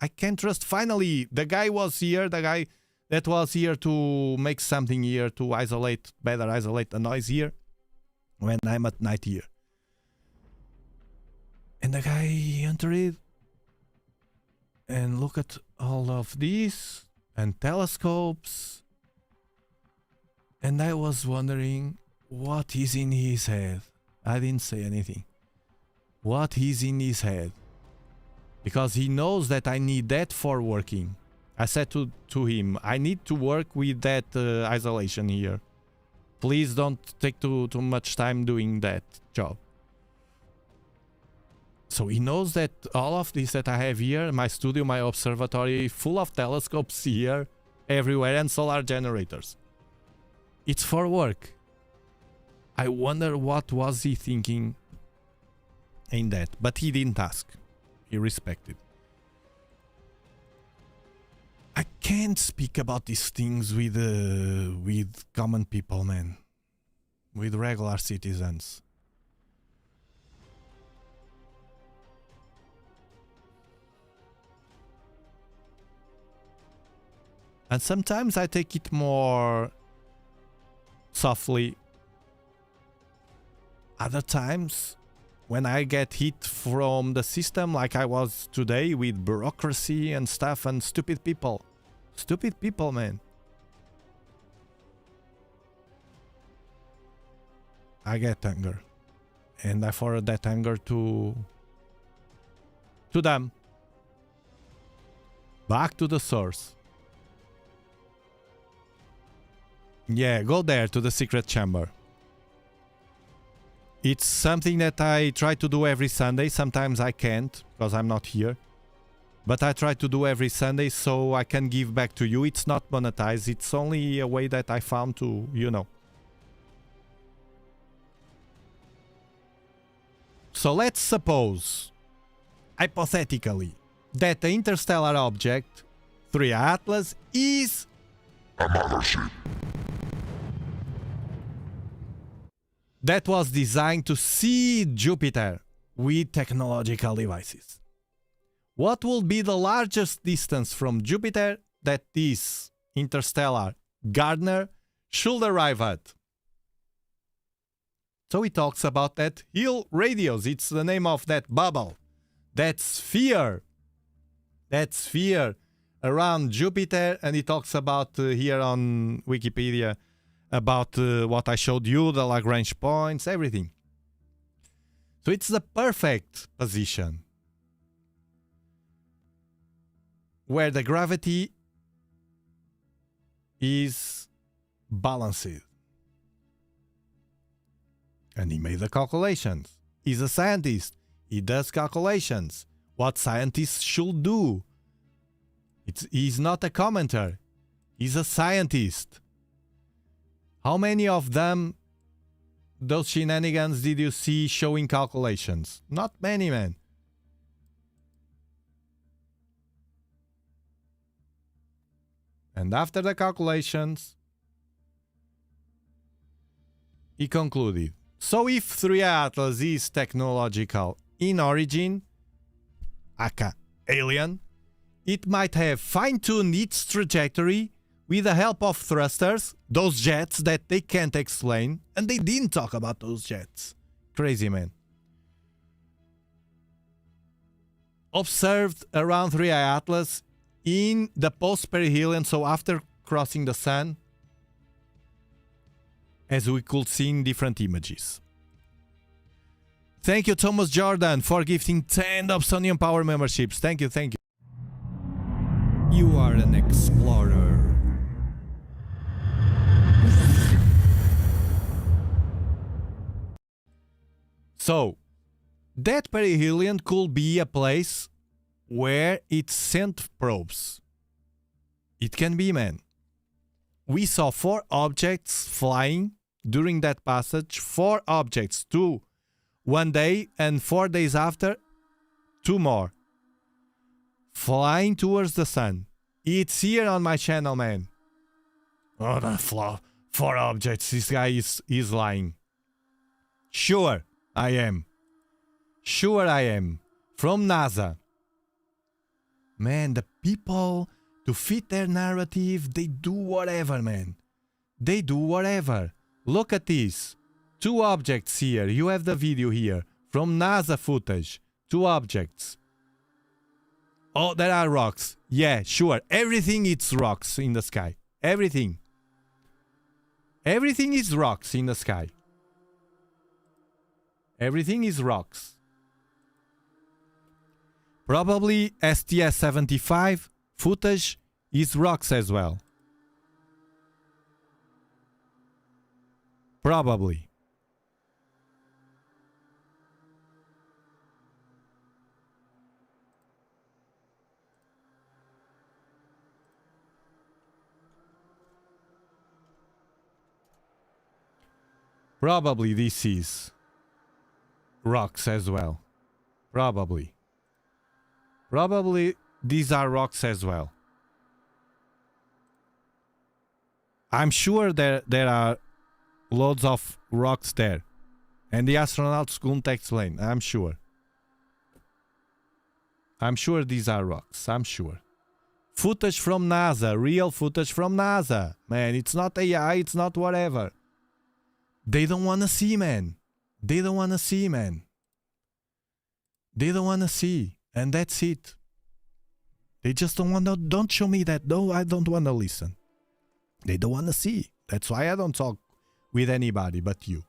I can't trust. Finally, the guy was here. The guy that was here to make something here to better isolate the noise here when I'm at night here. And the guy entered and look at all of these and telescopes. And I was wondering what is in his head. I didn't say anything. What is in his head? Because he knows that I need that for working. I said to him, I need to work with that isolation here. Please don't take too much time doing that job. So he knows that all of this that I have here, my studio, my observatory, full of telescopes here, everywhere, and solar generators. It's for work. I wonder what was he thinking in that. But he didn't ask. He respected. I can't speak about these things with common people, man. With regular citizens. And sometimes I take it more softly. Other times, when I get hit from the system, like I was today with bureaucracy and stuff and stupid people. Stupid people, man. I get anger. And I forward that anger to them. Back to the source. Yeah, go there to the secret chamber. It's something that I try to do every Sunday. Sometimes I can't because I'm not here. But I try to do every Sunday so I can give back to you. It's not monetized. It's only a way that I found to, you know. So let's suppose, hypothetically, that the interstellar object, 3 Atlas, is a mothership. That was designed to see Jupiter with technological devices. What will be the largest distance from Jupiter that this interstellar Gardner should arrive at? So he talks about that Hill radius. It's the name of that bubble, that sphere around Jupiter. And he talks about here on Wikipedia about what I showed you, the Lagrange points, everything. So it's the perfect position where the gravity is balanced. And he made the calculations. He's a scientist. He does calculations. What scientists should do. He's not a commenter. He's a scientist. How many of them, those shenanigans, did you see showing calculations? Not many, man. And after the calculations, he concluded. So if 3 Atlas is technological in origin, aka alien, it might have fine-tuned its trajectory with the help of thrusters, those jets that they can't explain, and they didn't talk about those jets. Crazy, man. Observed around 3 Atlas in the post-perihelion, so after crossing the sun, as we could see in different images. Thank you, Thomas Jordan, for gifting 10 Dobsonian Power memberships. Thank you, thank you. You are an explorer. So, that perihelion could be a place where it sent probes. It can be, man. We saw 4 objects flying during that passage. 4 objects, 2 one day, and 4 days after, Two more. Flying towards the sun. It's here on my channel, man. Oh, the flaw. 4 objects. This guy is lying. Sure, I am. Sure, I am. From NASA. Man, the people, to fit their narrative, they do whatever, man. They do whatever. Look at this. 2 objects here. You have the video here. From NASA footage. 2 objects. Oh, there are rocks. Yeah, sure. Everything is rocks in the sky. Everything. Everything is rocks in the sky. Everything is rocks. Probably STS-75 footage is rocks as well. Probably. Probably this is rocks as well. Probably. Probably these are rocks as well. I'm sure there are loads of rocks there. And the astronauts couldn't explain. I'm sure. I'm sure these are rocks. I'm sure. Footage from NASA. Real footage from NASA. Man, it's not AI. It's not whatever. They don't want to see, man. They don't want to see, man. They don't want to see. And that's it. They just don't want to. Don't show me that. No, I don't want to listen. They don't want to see. That's why I don't talk with anybody but you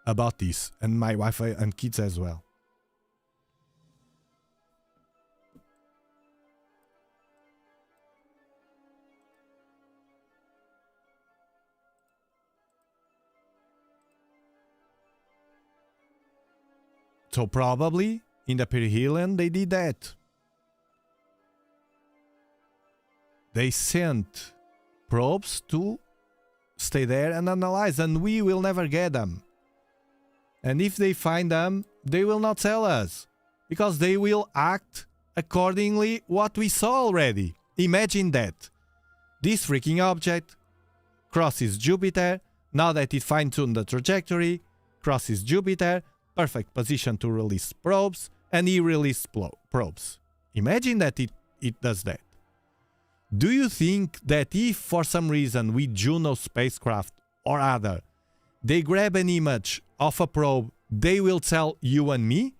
about this. And my wife and kids as well. So probably in the perihelion they did that. They sent probes to stay there and analyze, and we will never get them. And if they find them, they will not tell us, because they will act accordingly what we saw already. Imagine that. This freaking object crosses Jupiter. Now that it fine-tuned the trajectory, crosses Jupiter, perfect position to release probes, and he released probes. Imagine that it does that. Do you think that if for some reason with Juno spacecraft or other, they grab an image of a probe, they will tell you and me?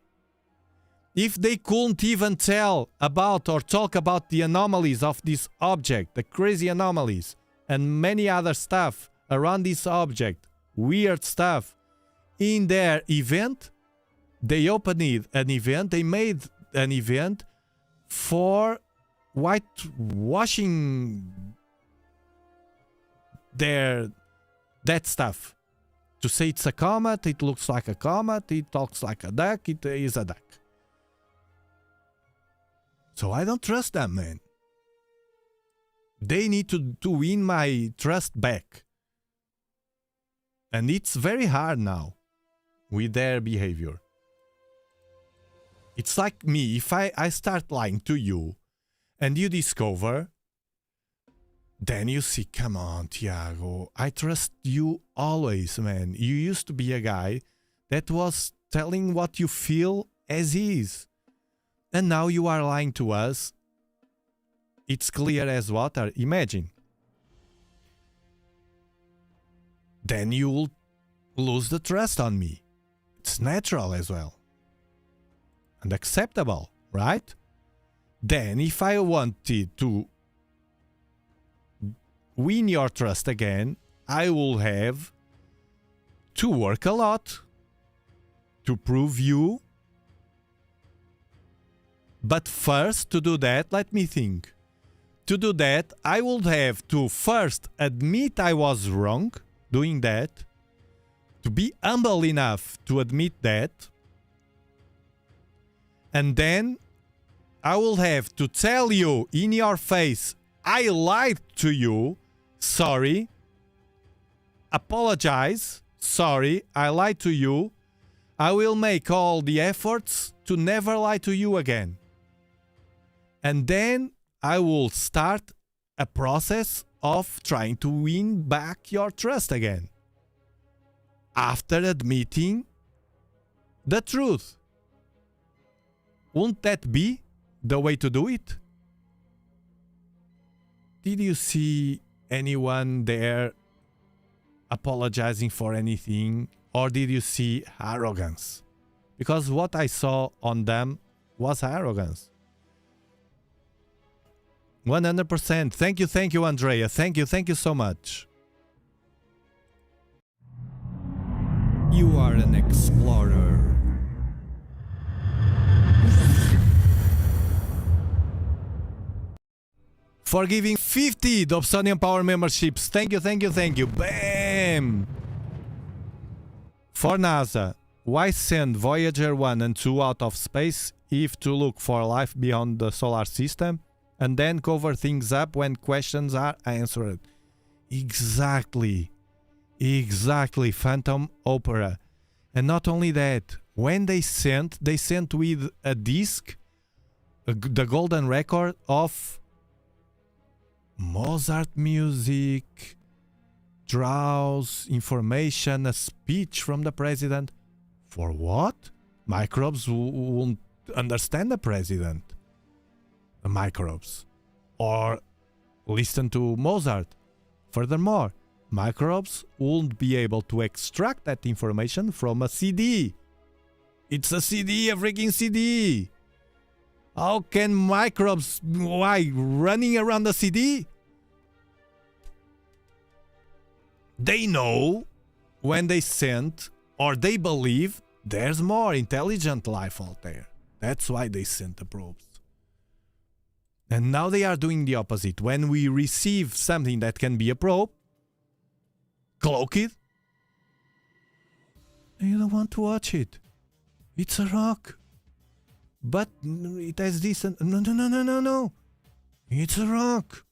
If they couldn't even tell about or talk about the anomalies of this object, the crazy anomalies, and many other stuff around this object, weird stuff, in their event, they opened an event, they made an event for whitewashing that stuff. To say it's a comet, it looks like a comet, it talks like a duck, it is a duck. So I don't trust them, man. They need to win my trust back. And it's very hard now with their behavior. It's like me, if I start lying to you and you discover, then you see, come on, Tiago, I trust you always, man. You used to be a guy that was telling what you feel as is. And now you are lying to us. It's clear as water. Imagine. Then you'll lose the trust on me. It's natural as well. And acceptable, right? Then if I wanted to win your trust again, I will have to work a lot to prove you. But first, to do that, let me think. To do that, I would have to first admit I was wrong doing that, to be humble enough to admit that, and then I will have to tell you in your face, I lied to you, sorry, apologize, sorry, I lied to you, I will make all the efforts to never lie to you again. And then I will start a process of trying to win back your trust again. After admitting the truth. Won't that be the way to do it? Did you see anyone there apologizing for anything? Or did you see arrogance? Because what I saw on them was arrogance. 100%. Thank you, Andrea. Thank you so much. You are an explorer. For giving 50 Dobsonian Power memberships. Thank you. Bam! For NASA, why send Voyager 1 and 2 out of space if to look for life beyond the solar system and then cover things up when questions are answered? Exactly, Phantom Opera. And not only that, when they sent with a disc, the golden record of Mozart music, draws, information, a speech from the president. For what? Microbes won't understand the president. The microbes. Or listen to Mozart. Furthermore, microbes won't be able to extract that information from a CD. It's a CD, a freaking CD. How can microbes, why, running around the CD? They know when they sent, or they believe, there's more intelligent life out there. That's why they sent the probes. And now they are doing the opposite. When we receive something that can be a probe, cloak it. You don't want to watch it. It's a rock. But it has this and... No. It's a rock.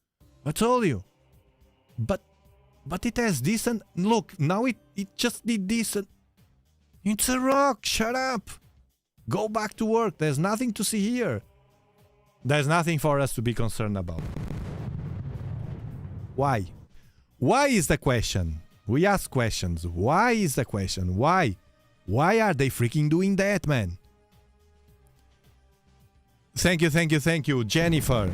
I told you. But it has this and... Look, now it just did this and... It's a rock. Shut up. Go back to work. There's nothing to see here. There's nothing for us to be concerned about. Why? Why is the question? We ask questions. Why is the question? Why? Why are they freaking doing that, man? Thank you, Jennifer.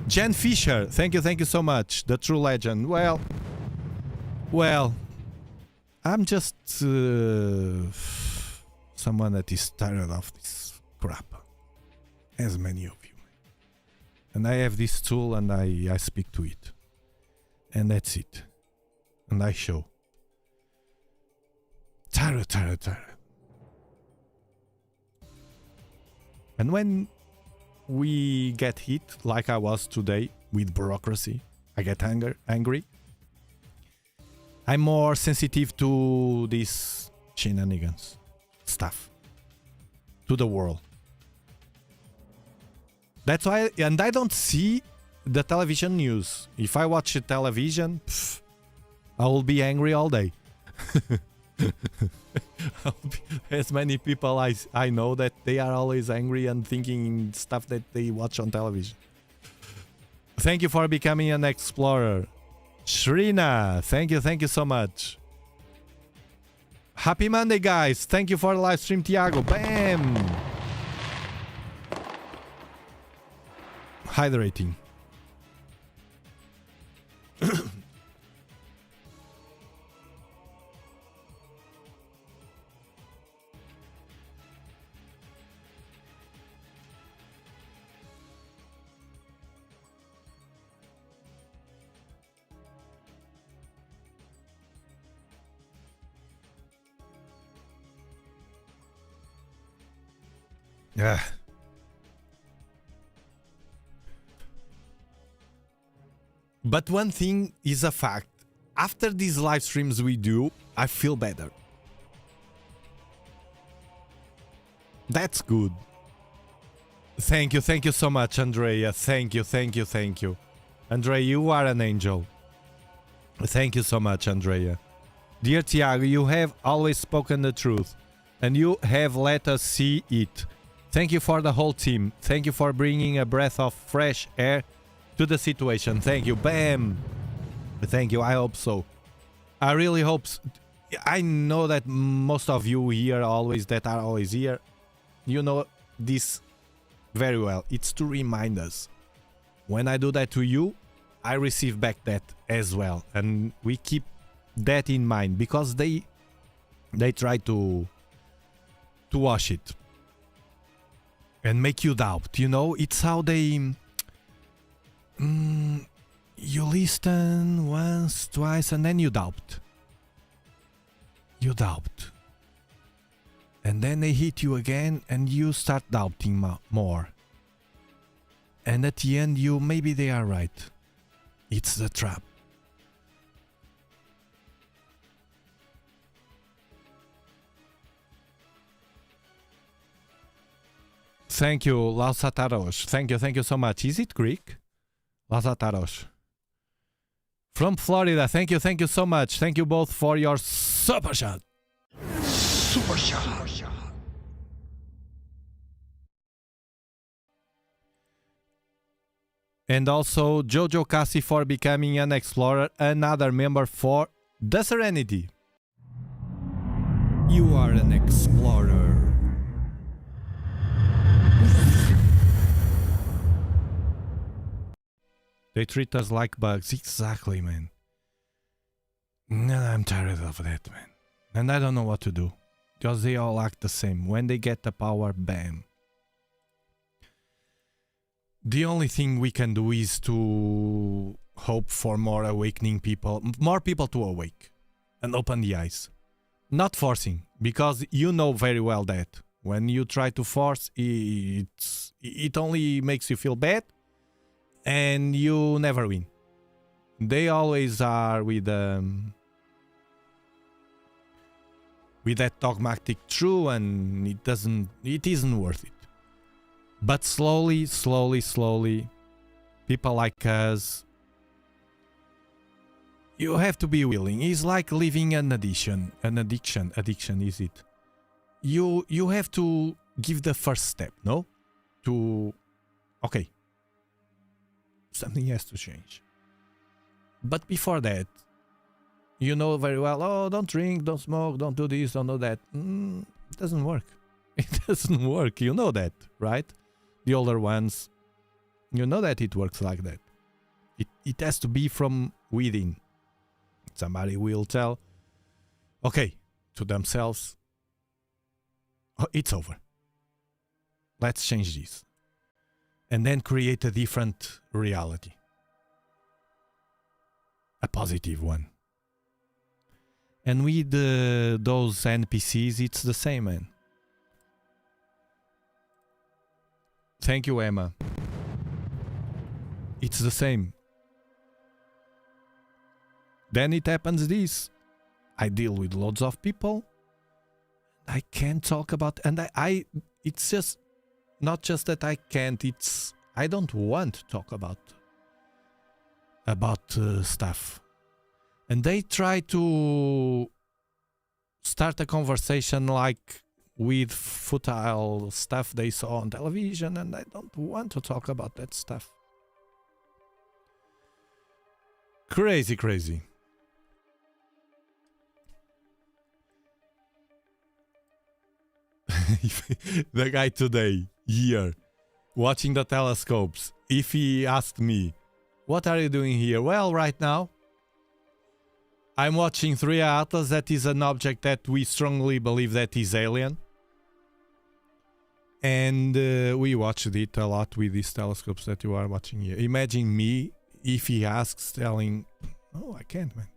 Jen Fisher, thank you so much. The true legend. Well, I'm just someone that is tired of this crap, as many of you. And I have this tool and I speak to it. And that's it. And I show. Tired. And when we get hit, like I was today, with bureaucracy, I get angry. I'm more sensitive to these shenanigans stuff, to the world. That's why, and I don't see the television news. If I watch the television, I will be angry all day. As many people I know that they are always angry and thinking stuff that they watch on television. Thank you for becoming an explorer. Shrina, thank you so much. Happy Monday, guys. Thank you for the live stream, Tiago. Bam! Hydrating. Yeah. But one thing is a fact. After these live streams we do, I feel better. That's good. Thank you so much, Andrea. Thank you. Andrea, you are an angel. Thank you so much, Andrea. Dear Tiago, you have always spoken the truth. and you have let us see it. Thank you for the whole team. Thank you for bringing a breath of fresh air to the situation. Thank you. Bam! Thank you. I hope so. I really hope so. I know that most of you here always that are always here, you know this very well. It's to remind us. When I do that to you, I receive back that as well. And we keep that in mind because they try to wash it and make you doubt, you know. It's how they you listen once, twice, and then you doubt. You doubt. And then they hit you again and you start doubting more. And at the end maybe they are right. It's the trap. Thank you, Lausataros. Thank you so much. Is it Greek? Lausataros. From Florida, thank you so much. Thank you both for your super shot. Super shot. And also Jojo Cassie for becoming an explorer, another member for the Serenity. You are an explorer. They treat us like bugs. Exactly, man. And I'm tired of that, man. And I don't know what to do. Because they all act the same. When they get the power, bam. The only thing we can do is to hope for more awakening people. More people to awake. And open the eyes. Not forcing. Because you know very well that. When you try to force, it only makes you feel bad. And you never win. They always are with that dogmatic true, and it isn't worth it. But slowly, people like us, you have to be willing. It's like living an addiction is it? You have to give the first step, no? Okay. Something has to change. But before that, you know very well, oh, don't drink, don't smoke, don't do this, don't do that. It doesn't work. It doesn't work. You know that, right? The older ones, you know that it works like that. It has to be from within. Somebody will tell, okay, to themselves, oh, it's over. Let's change this. And then create a different reality. A positive one. And with those NPCs, it's the same, man. Thank you, Emma. It's the same. Then it happens this. I deal with loads of people. I can't talk about... And it's just... Not just that I can't, it's... I don't want to talk about stuff. And they try to start a conversation like with futile stuff they saw on television, and I don't want to talk about that stuff. Crazy. The guy today, here, watching the telescopes, if he asked me, what are you doing here? Well, right now, I'm watching 3 Atlas. That is an object that we strongly believe that is alien. And we watched it a lot with these telescopes that you are watching here. Imagine me, if he asks, telling, oh, I can't, man.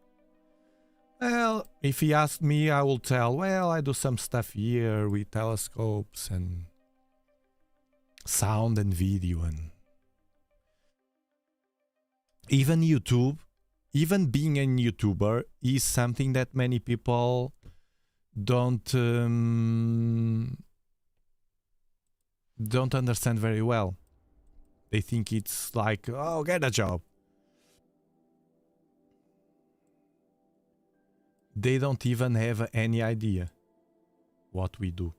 Well, if he asked me, I will tell, well, I do some stuff here with telescopes and sound and video, and even YouTube, even being a YouTuber is something that many people don't understand very well. They think it's like, oh, get a job. They don't even have any idea what we do.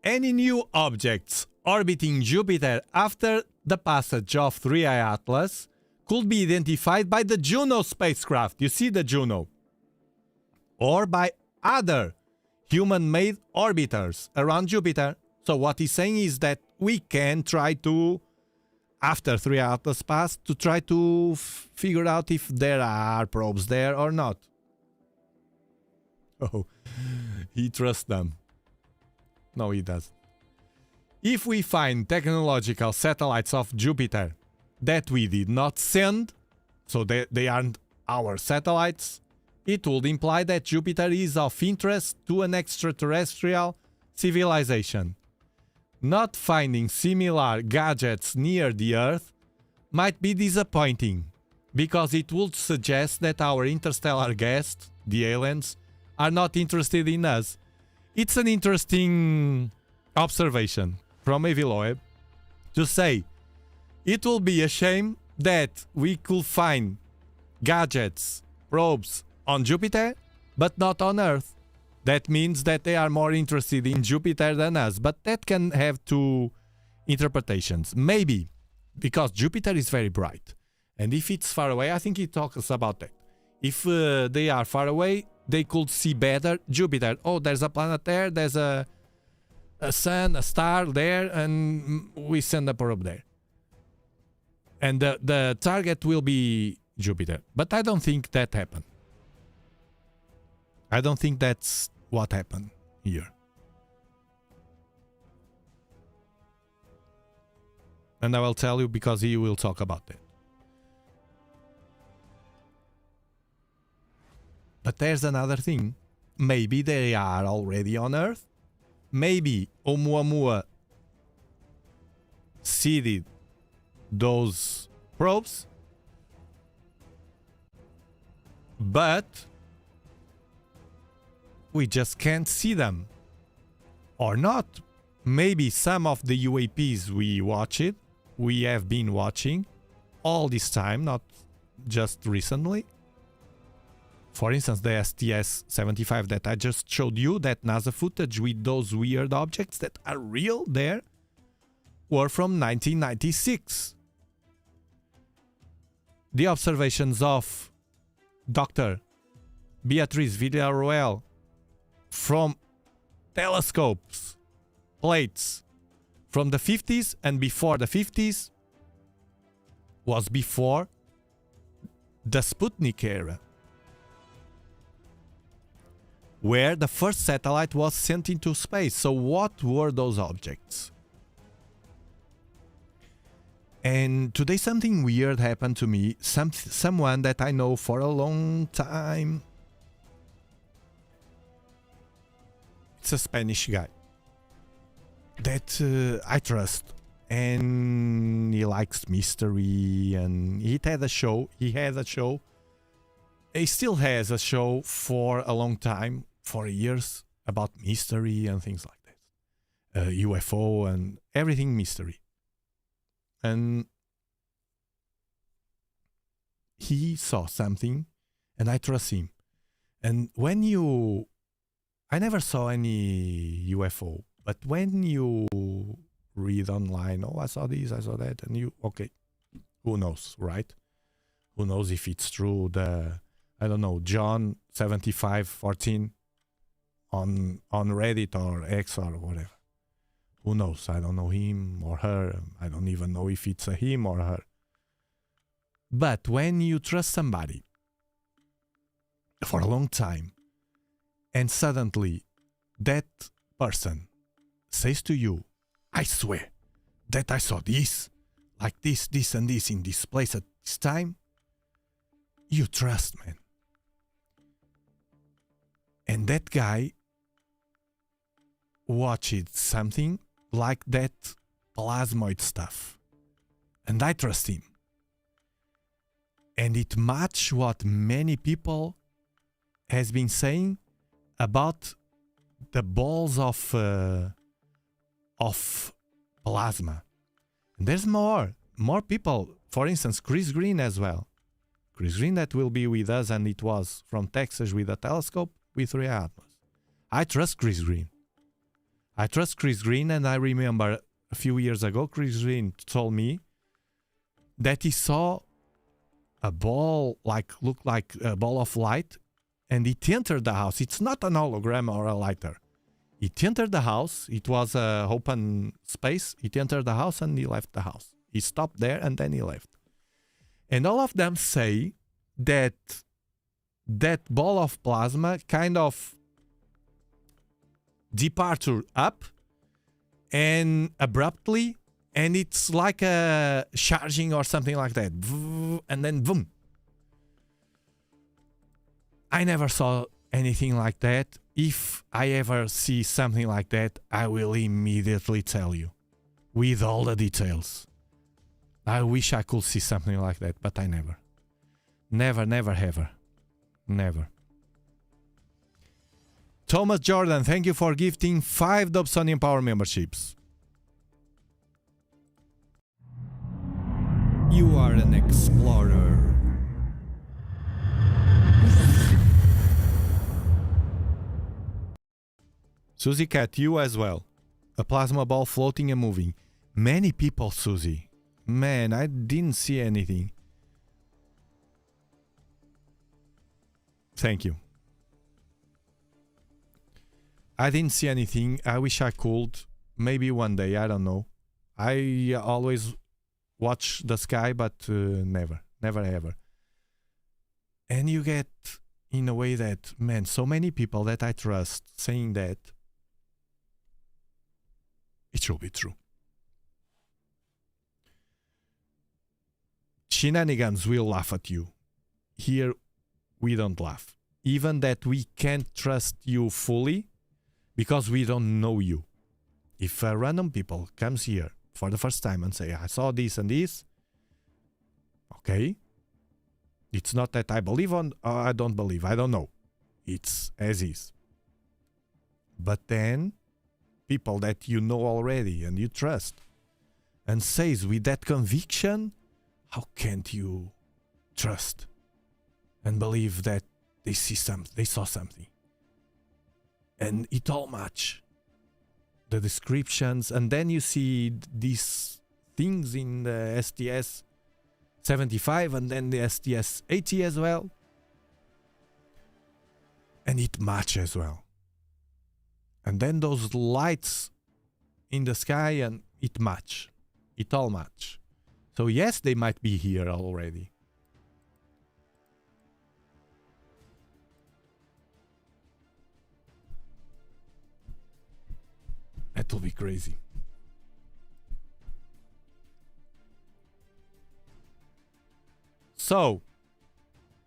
Any new objects orbiting Jupiter after the passage of 3I Atlas could be identified by the Juno spacecraft. You see the Juno. Or by other human-made orbiters around Jupiter. So what he's saying is that we can try to, after 3I Atlas pass, to try to figure out if there are probes there or not. Oh, he trusts them. No, he doesn't. If we find technological satellites of Jupiter that we did not send, so they aren't our satellites, it would imply that Jupiter is of interest to an extraterrestrial civilization. Not finding similar gadgets near the Earth might be disappointing, because it would suggest that our interstellar guests, the aliens, are not interested in us. It's an interesting observation from Eviloeb to say it will be a shame that we could find gadgets, probes on Jupiter, but not on Earth. That means that they are more interested in Jupiter than us, but that can have two interpretations. Maybe because Jupiter is very bright, and if it's far away, I think he talks about that. If they are far away, they could see better Jupiter. Oh, there's a planet there, there's a sun, a star there, and we send a probe there. And the target will be Jupiter. But I don't think that happened. I don't think that's what happened here. And I will tell you because he will talk about that. But there's another thing. Maybe they are already on Earth. Maybe Oumuamua seeded those probes. But we just can't see them. Or not. Maybe some of the UAPs we have been watching all this time, not just recently. For instance, the STS-75 that I just showed you, that NASA footage with those weird objects that are real there, were from 1996. The observations of Dr. Beatriz Villarroel from telescopes, plates from the 50s and before the 50s was before the Sputnik era, where the first satellite was sent into space. So what were those objects? And today something weird happened to me. Someone that I know for a long time. It's a Spanish guy that I trust. And he likes mystery, and he had a show. He still has a show for a long time, for years, about mystery and things like that. UFO and everything mystery. And he saw something, and I trust him. And I never saw any UFO, but when you read online, oh, I saw this, I saw that, and okay, who knows, right? Who knows if it's true, I don't know, John 7514 on Reddit or X or whatever. Who knows? I don't know him or her. I don't even know if it's a him or her. But when you trust somebody for a long time, and suddenly that person says to you, I swear that I saw this, like this, and this in this place at this time, you trust, man. And that guy watched something like that plasmoid stuff. And I trust him. And it matched what many people has been saying about the balls of plasma. And there's more people. For instance, Chris Green as well. Chris Green that will be with us, and it was from Texas with a telescope with 3 Atlas. I trust Chris Green. I trust Chris Green, and I remember a few years ago, Chris Green told me that he saw a ball, looked like a ball of light, and it entered the house. It's not an hologram or a lighter. It entered the house. It was an open space. It entered the house and he left the house. He stopped there and then he left. And all of them say that that ball of plasma kind of departure up and abruptly, and it's like a charging or something like that, and then boom. I never saw anything like that. If I ever see something like that, I will immediately tell you with all the details. I wish I could see something like that, but I never. Never, never, ever. Never. Thomas Jordan, thank you for gifting 5 Dobsonian Power memberships. You are an explorer. Susie Cat, you as well. A plasma ball floating and moving. Many people, Susie. Man, I didn't see anything. Thank you. I didn't see anything. I wish I could. Maybe one day, I don't know. I always watch the sky, but never. Never ever. And you get in a way that, man, so many people that I trust saying that it should be true. Shenanigans will laugh at you. Here, we don't laugh. Even that we can't trust you fully because we don't know you. If a random people comes here for the first time and say, I saw this and this, okay. It's not that I believe on or I don't believe. I don't know. It's as is. But then, people that you know already and you trust and says with that conviction, how can't you trust and believe that they saw something? And it all match the descriptions, and then you see these things in the STS 75 and then the STS 80 as well, and it matches as well. And then those lights in the sky, and it match. It all match. So yes, they might be here already. That will be crazy. So,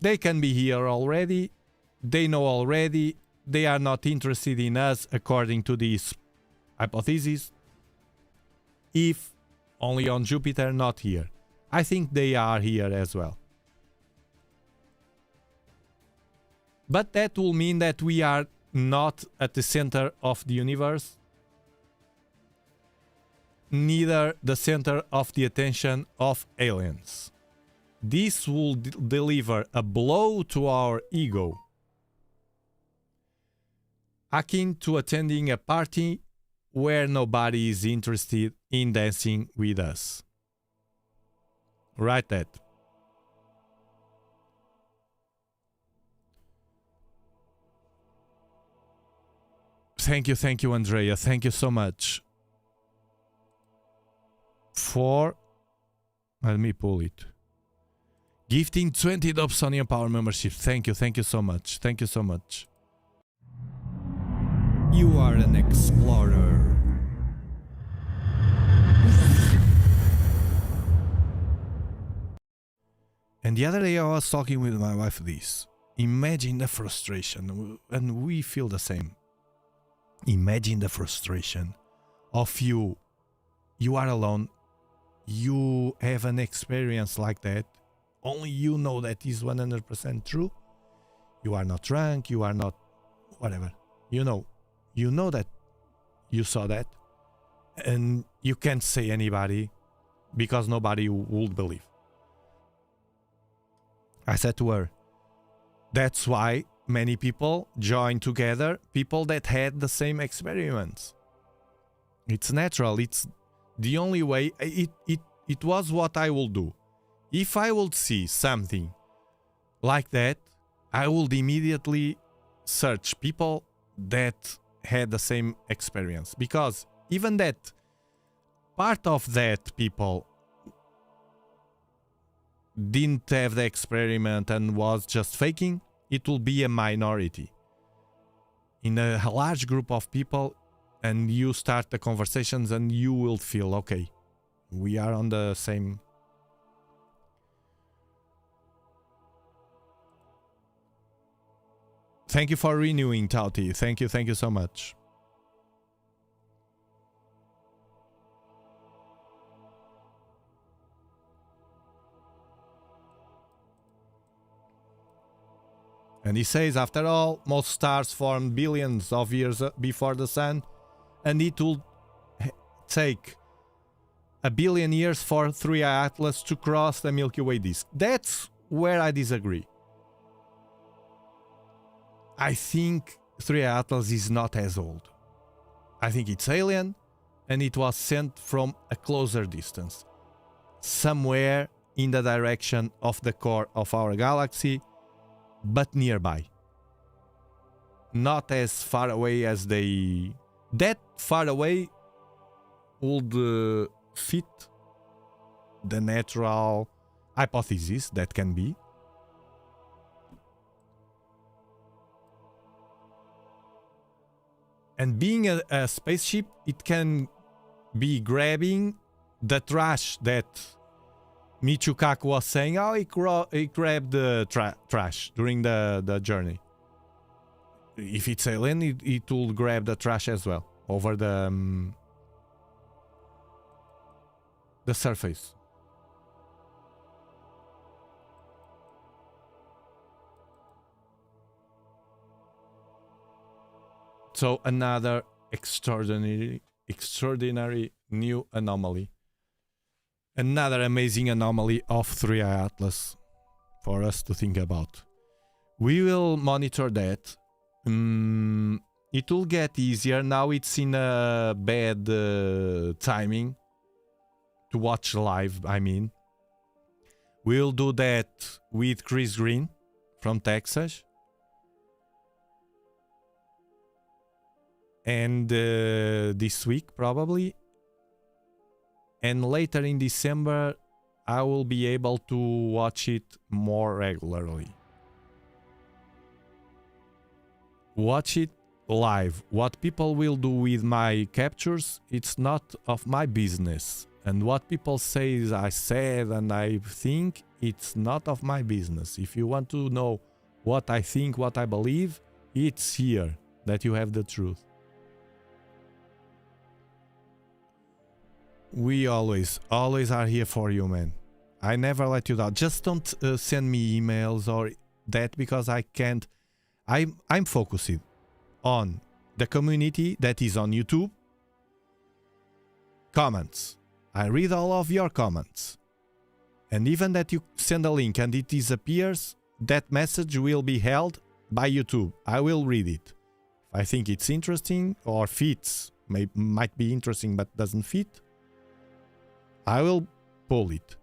they can be here already. They know already. They are not interested in us according to this hypothesis. If only on Jupiter, not here. I think they are here as well. But that will mean that we are not at the center of the universe, neither the center of the attention of aliens. This will deliver a blow to our ego, akin to attending a party where nobody is interested in dancing with us. Write that. Thank you, Andrea. Thank you so much. Let me pull it. Gifting 20 Dobsonian Power memberships. Thank you so much. Thank you so much. You are an explorer. And the other day I was talking with my wife this. Imagine the frustration, and we feel the same. Imagine the frustration of you. You are alone. You have an experience like that. Only you know that is 100% true. You are not drunk. You are not whatever. You know that you saw that, and you can't say anybody because nobody would believe. I said to her, that's why many people join together, people that had the same experiments. It's natural. It's the only way. It was what I will do. If I would see something like that, I would immediately search people that had the same experience, because even that part of that people didn't have the experiment and was just faking, it will be a minority. In a large group of people, and you start the conversations and you will feel, okay, we are on the same. Thank you for renewing, Tauti. Thank you so much. And he says, after all, most stars formed billions of years before the sun, and it will take 1 billion years for 3i Atlas to cross the Milky Way disk. That's where I disagree. I think 3i Atlas is not as old. I think it's alien, and it was sent from a closer distance, somewhere in the direction of the core of our galaxy, but nearby. Not as far away as they... That far away would fit the natural hypothesis that can be. And being a spaceship, it can be grabbing the trash that Michikaku was saying. Oh, he grabbed the trash during the journey. If it's alien, it will grab the trash as well over the surface. So another extraordinary new anomaly. Another amazing anomaly of 3i Atlas for us to think about. We will monitor that. It will get easier. Now it's in a bad timing to watch live, I mean. We'll do that with Chris Green from Texas. And this week, probably. And later in December, I will be able to watch it more regularly. Watch it live. What people will do with my captures, it's not of my business. And what people say is I said and I think, it's not of my business. If you want to know what I think, what I believe, it's here that you have the truth. We always are here for you, man. I never let you down. Just don't send me emails or that, because I can't. I'm focused on the community that is on YouTube. Comments. I read all of your comments. And even that you send a link and it disappears, that message will be held by YouTube. I will read it. If I think it's interesting or fits, might be interesting but doesn't fit, I will pull it.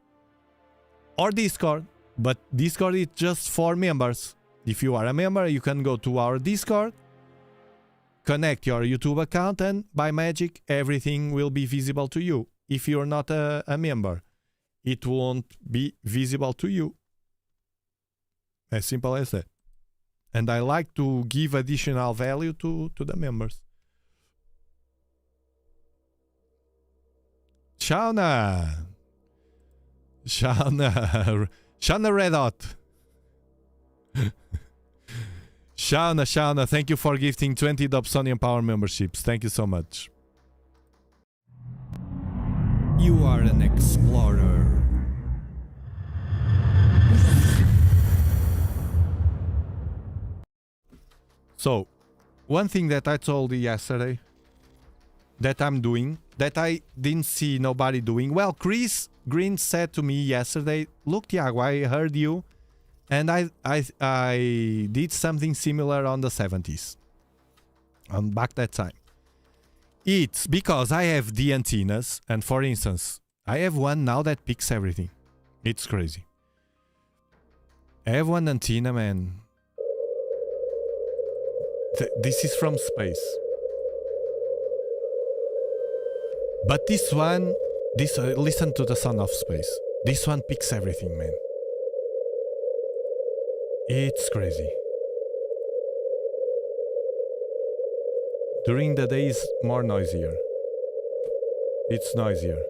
Or Discord, but Discord is just for members. If you are a member, you can go to our Discord, connect your YouTube account, and by magic, everything will be visible to you. If you're not a member, it won't be visible to you. As simple as that. And I like to give additional value to the members. Shauna Red Hot. Shauna, thank you for gifting 20 Dobsonian Power memberships. Thank you so much. You are an explorer. So, one thing that I told you yesterday that I'm doing, that I didn't see nobody doing. Well, Chris Green said to me yesterday, look, Tiago, I heard you and I did something similar on the 70s, on back that time. It's because I have the antennas, and for instance, I have one now that picks everything. It's crazy. I have one antenna, man. This is from space. But this one, listen to the sound of space. This one picks everything, man. It's crazy. During the day is more noisier. It's noisier.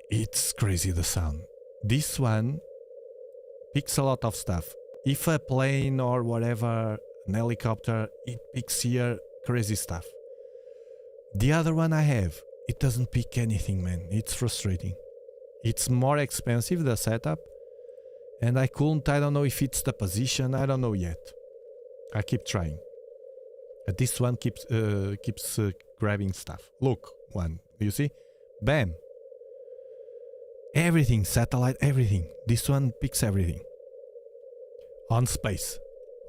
It's crazy, the sound. This one picks a lot of stuff. If a plane or whatever, an helicopter, it picks here crazy stuff. The other one I have, it doesn't pick anything, man. It's frustrating. It's more expensive, the setup. And I don't know if it's the position, I don't know yet. I keep trying. But this one keeps grabbing stuff. Look, one, you see? Bam! Everything, satellite, everything. This one picks everything. On space.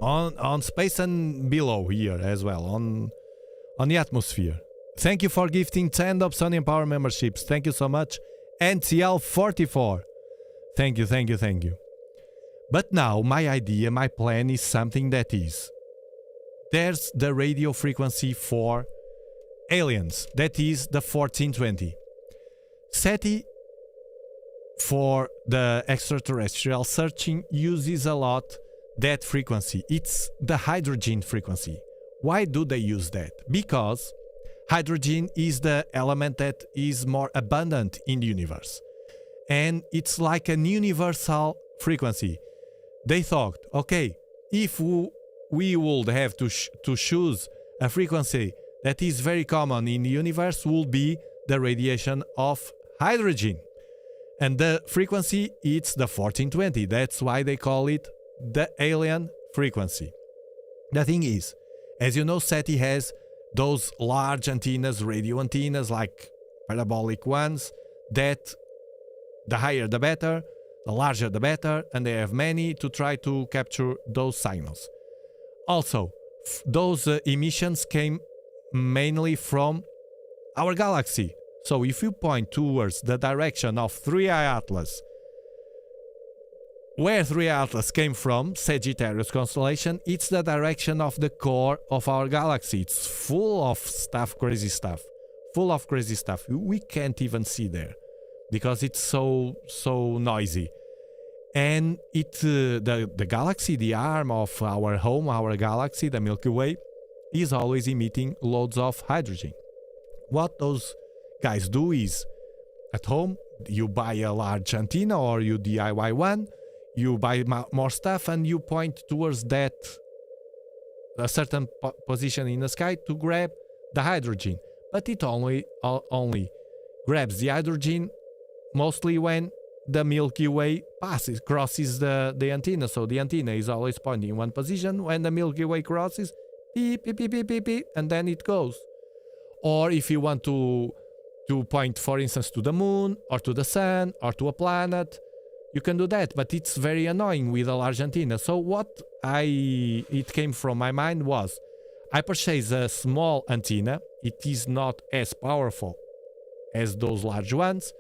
On space and below here as well. On the atmosphere. Thank you for gifting 10 Dobsonian Power memberships. Thank you so much. NCL44. Thank you, thank you, thank you. But now my idea, my plan is something that is. There's the radio frequency for aliens. That is the 1420. SETI for the extraterrestrial searching uses a lot that frequency. It's the hydrogen frequency. Why do they use that? Because hydrogen is the element that is more abundant in the universe. And it's like an universal frequency. They thought, okay, if we would have to choose a frequency that is very common in the universe, will be the radiation of hydrogen. And the frequency, it's the 1420. That's why they call it the alien frequency. The thing is, as you know, SETI has those large antennas, radio antennas, like parabolic ones, that the higher the better, the larger the better, and they have many to try to capture those signals. Also, those emissions came mainly from our galaxy. So if you point towards the direction of 3i Atlas, where 3i Atlas came from, Sagittarius constellation, it's the direction of the core of our galaxy. It's full of stuff, crazy stuff. Full of crazy stuff. We can't even see there because it's so noisy. And the galaxy, the arm of our home, our galaxy, the Milky Way, is always emitting loads of hydrogen. What those guys do is, at home, you buy a large antenna or you DIY one, you buy more stuff and you point towards that a certain position in the sky to grab the hydrogen. But it only grabs the hydrogen mostly when the Milky Way crosses the antenna. So the antenna is always pointing in one position. When the Milky Way crosses, beep, beep, beep, beep, beep, beep, and then it goes. Or if you want to point, for instance, to the moon or to the sun or to a planet, you can do that, but it's very annoying with a large antenna. So what it came from my mind was, I purchased a small antenna. It is not as powerful as those large ones,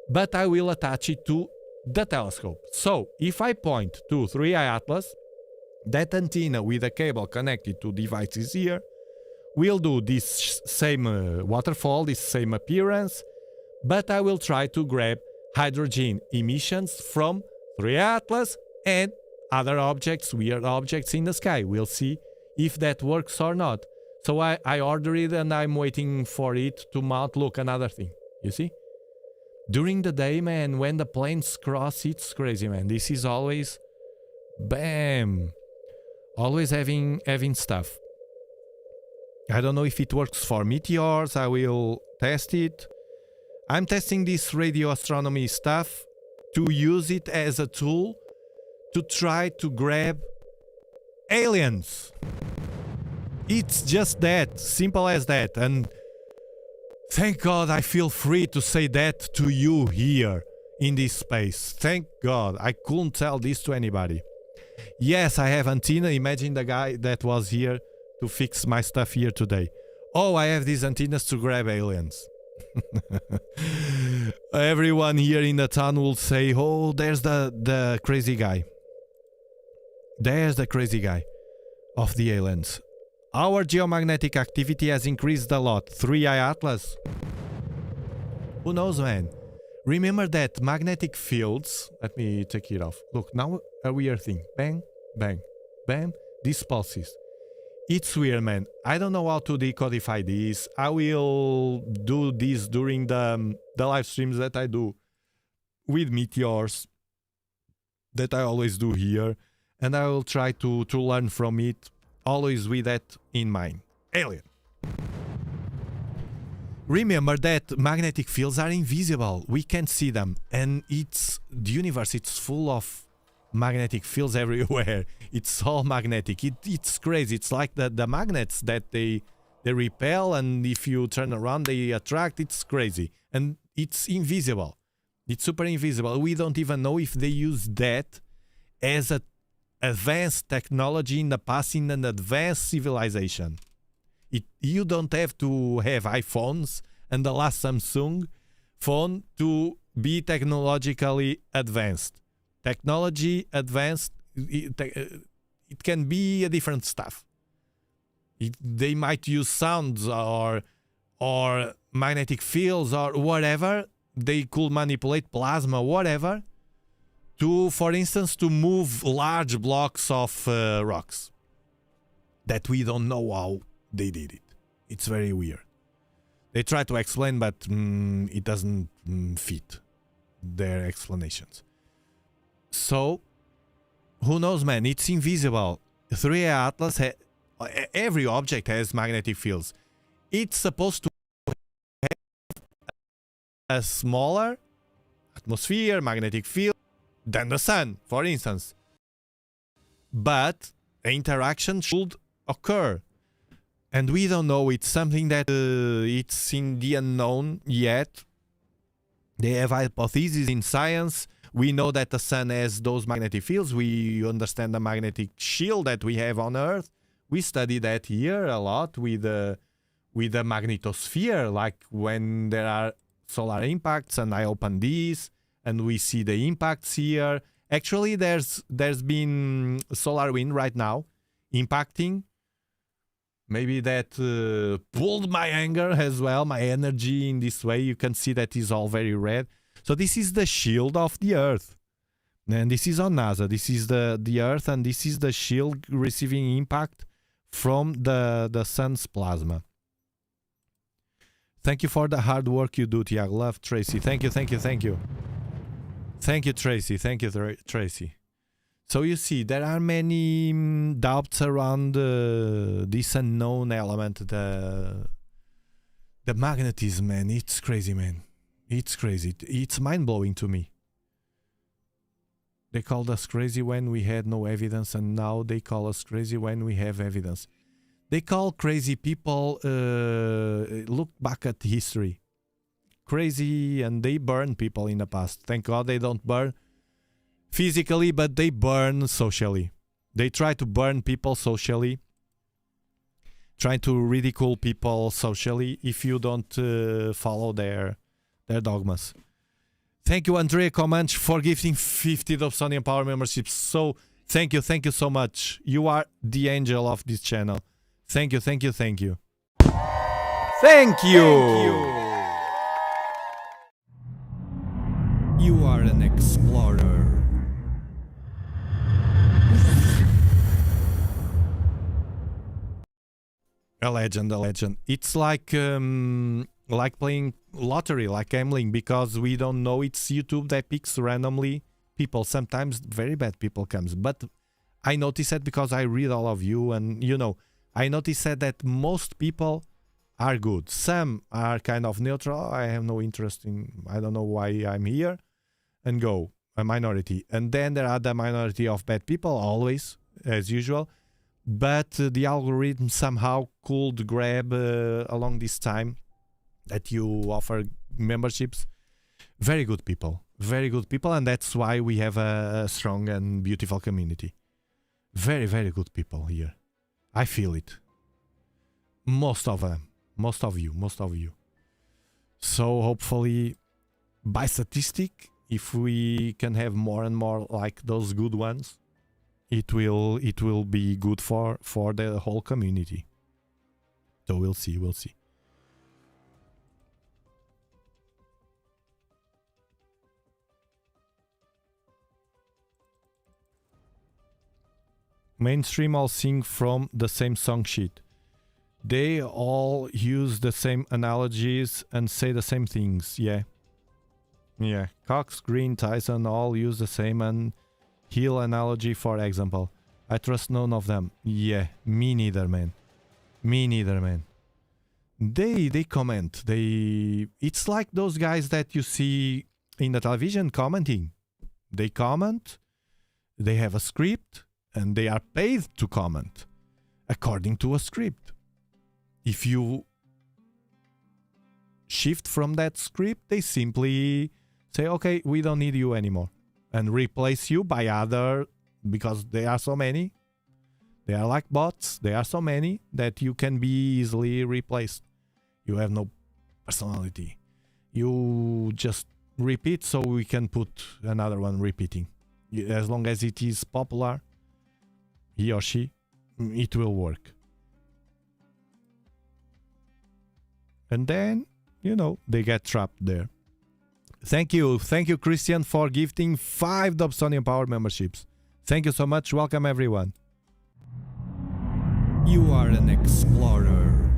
but I will attach it to the telescope. So if I point to 3i Atlas, that antenna with a cable connected to devices here will do this same waterfall, this same appearance, but I will try to grab hydrogen emissions from 3i Atlas and other objects, weird objects in the sky. We'll see if that works or not. So I ordered it and I'm waiting for it to mount. Look, another thing, you see? During the day, man, when the planes cross, it's crazy, man. This is always, bam, always having stuff. I don't know if it works for meteors. I will test it. I'm testing this radio astronomy stuff to use it as a tool to try to grab aliens. It's just that, simple as that. And thank God I feel free to say that to you here in this space. Thank God. I couldn't tell this to anybody. Yes, I have antenna. Imagine the guy that was here to fix my stuff here today. Oh, I have these antennas to grab aliens. Everyone here in the town will say, oh, there's the crazy guy. There's the crazy guy of the aliens. Our geomagnetic activity has increased a lot. 3i Atlas. Who knows, man? Remember that magnetic fields... Let me take it off. Look, now a weird thing. Bang, bang, bang. These pulses. It's weird, man. I don't know how to decodify this. I will do this during the live streams that I do with meteors that I always do here. And I will try to learn from it, always with that in mind. Alien. Remember that magnetic fields are invisible. We can't see them. And the universe, it's full of magnetic fields everywhere. It's all magnetic. It's crazy. It's like the magnets that they repel, and if you turn around, they attract. It's crazy. And it's invisible. It's super invisible. We don't even know if they use that as a advanced technology in the past in an advanced civilization. You don't have to have iPhones and the last Samsung phone to be technologically advanced. Technology advanced, it can be a different stuff. They might use sounds or magnetic fields or whatever. They could manipulate plasma, whatever, to, for instance, to move large blocks of rocks that we don't know how they did it. It's very weird. They try to explain, but it doesn't fit their explanations. So, who knows, man? It's invisible. 3A Atlas, every object has magnetic fields. It's supposed to have a smaller atmosphere, magnetic field, than the sun, for instance. But interaction should occur. And we don't know. It's something that it's in the unknown yet. They have hypotheses in science. We know that the sun has those magnetic fields. We understand the magnetic shield that we have on Earth. We study that here a lot with the magnetosphere, like when there are solar impacts, and I open these and we see the impacts here. Actually, there's been solar wind right now impacting. Maybe that pulled my anger as well, my energy in this way. You can see that is all very red. So this is the shield of the Earth. And this is on NASA. This is the Earth, and this is the shield receiving impact from the sun's plasma. Thank you for the hard work you do, Tiago. Love, Tracy. Thank you, thank you, thank you. Thank you, Tracy. Thank you, Tracy. So you see, there are many doubts around this unknown element, the magnetism, man. It's crazy, man. It's crazy. It's mind-blowing to me. They called us crazy when we had no evidence, and now they call us crazy when we have evidence. They call crazy people, look back at history. Crazy, and they burn people in the past. Thank God they don't burn physically, but they burn socially. They try to burn people socially, try to ridicule people socially if you don't follow their dogmas. Thank you, Andrea Comanche, for gifting 50 Dobsonian Power memberships. So thank you so much. You are the angel of this channel. Thank you, thank you, thank you. Thank you. You are an explorer. A legend, a legend. It's like playing lottery, like gambling, because we don't know. It's YouTube that picks randomly people. Sometimes very bad people comes. But I noticed that because I read all of you, and you know, I noticed that most people are good. Some are kind of neutral. I have no interest in, I don't know why I'm here, and go. A minority. And then there are the minority of bad people, always, as usual. But the algorithm somehow could grab along this time that you offer memberships very good people, very good people, and that's why we have a strong and beautiful community. Very, very good people here. I feel it. Most of them. Most of you. So hopefully, by statistic, if we can have more and more like those good ones, it will be good for the whole community. So we'll see. Mainstream all sing from the same song sheet. They all use the same analogies and say the same things. Yeah. Cox, Green, Tyson all use the same and Hill analogy, for example. I trust none of them. Yeah, me neither, man. They comment. It's like those guys that you see in the television commenting. They comment. They have a script. And they are paid to comment according to a script. If you shift from that script, they simply say, okay, we don't need you anymore. And replace you by other, because there are so many. They are like bots. There are so many that you can be easily replaced. You have no personality. You just repeat so we can put another one repeating. As long as it is popular, he or she, it will work. And then, they get trapped there. Thank you, Christian, for gifting 5 Dobsonian Power memberships. Thank you so much. Welcome, everyone. You are an explorer.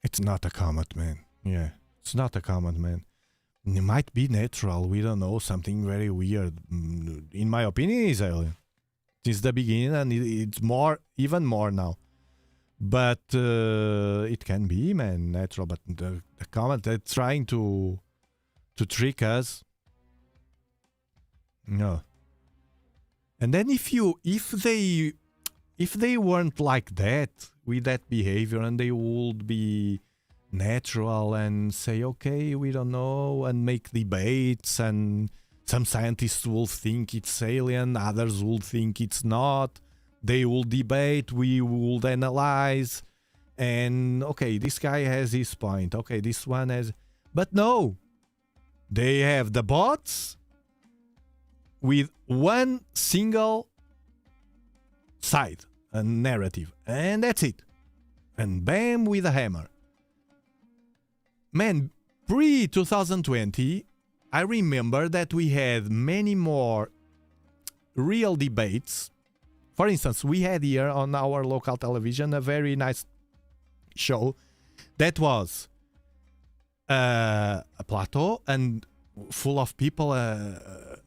It's not a comet, man. Yeah, it's not a comet, man. It might be natural, we don't know, something very weird. In my opinion, it's alien. Since the beginning, and it's even more now. But it can be, man, natural. But the comet, they're trying to trick us. No. And then if they weren't like that, with that behavior, and they would be natural and say, okay, we don't know, and make debates, and some scientists will think it's alien, others will think it's not. They will debate, we will analyze, and okay, this guy has his point, okay, this one has... But no! They have the bots with one single side, a narrative, and that's it. And bam, with a hammer. Man, pre-2020, I remember that we had many more real debates. For instance, we had here on our local television a very nice show that was a plateau and full of people, an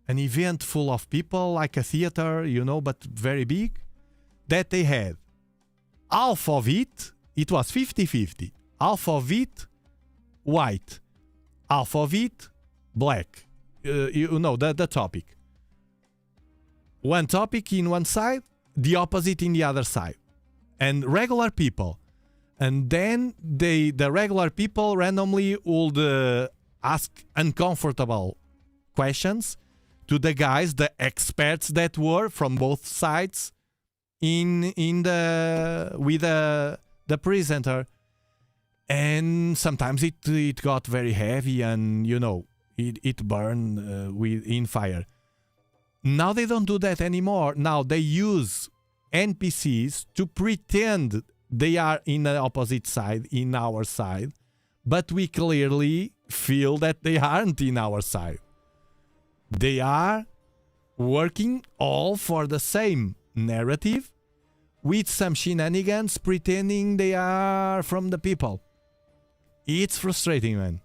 event full of people, like a theater, but very big, that they had half of it was 50-50. Half of it white, half of it black. The topic. One topic in one side, the opposite in the other side. And regular people. And then the regular people randomly would ask uncomfortable questions to the guys, the experts that were from both sides with the presenter. And sometimes it got very heavy, and it burned in fire. Now they don't do that anymore. Now they use NPCs to pretend they are in the opposite side, in our side, but we clearly feel that they aren't in our side. They are working all for the same narrative, with some shenanigans pretending they are from the people. It's frustrating, man.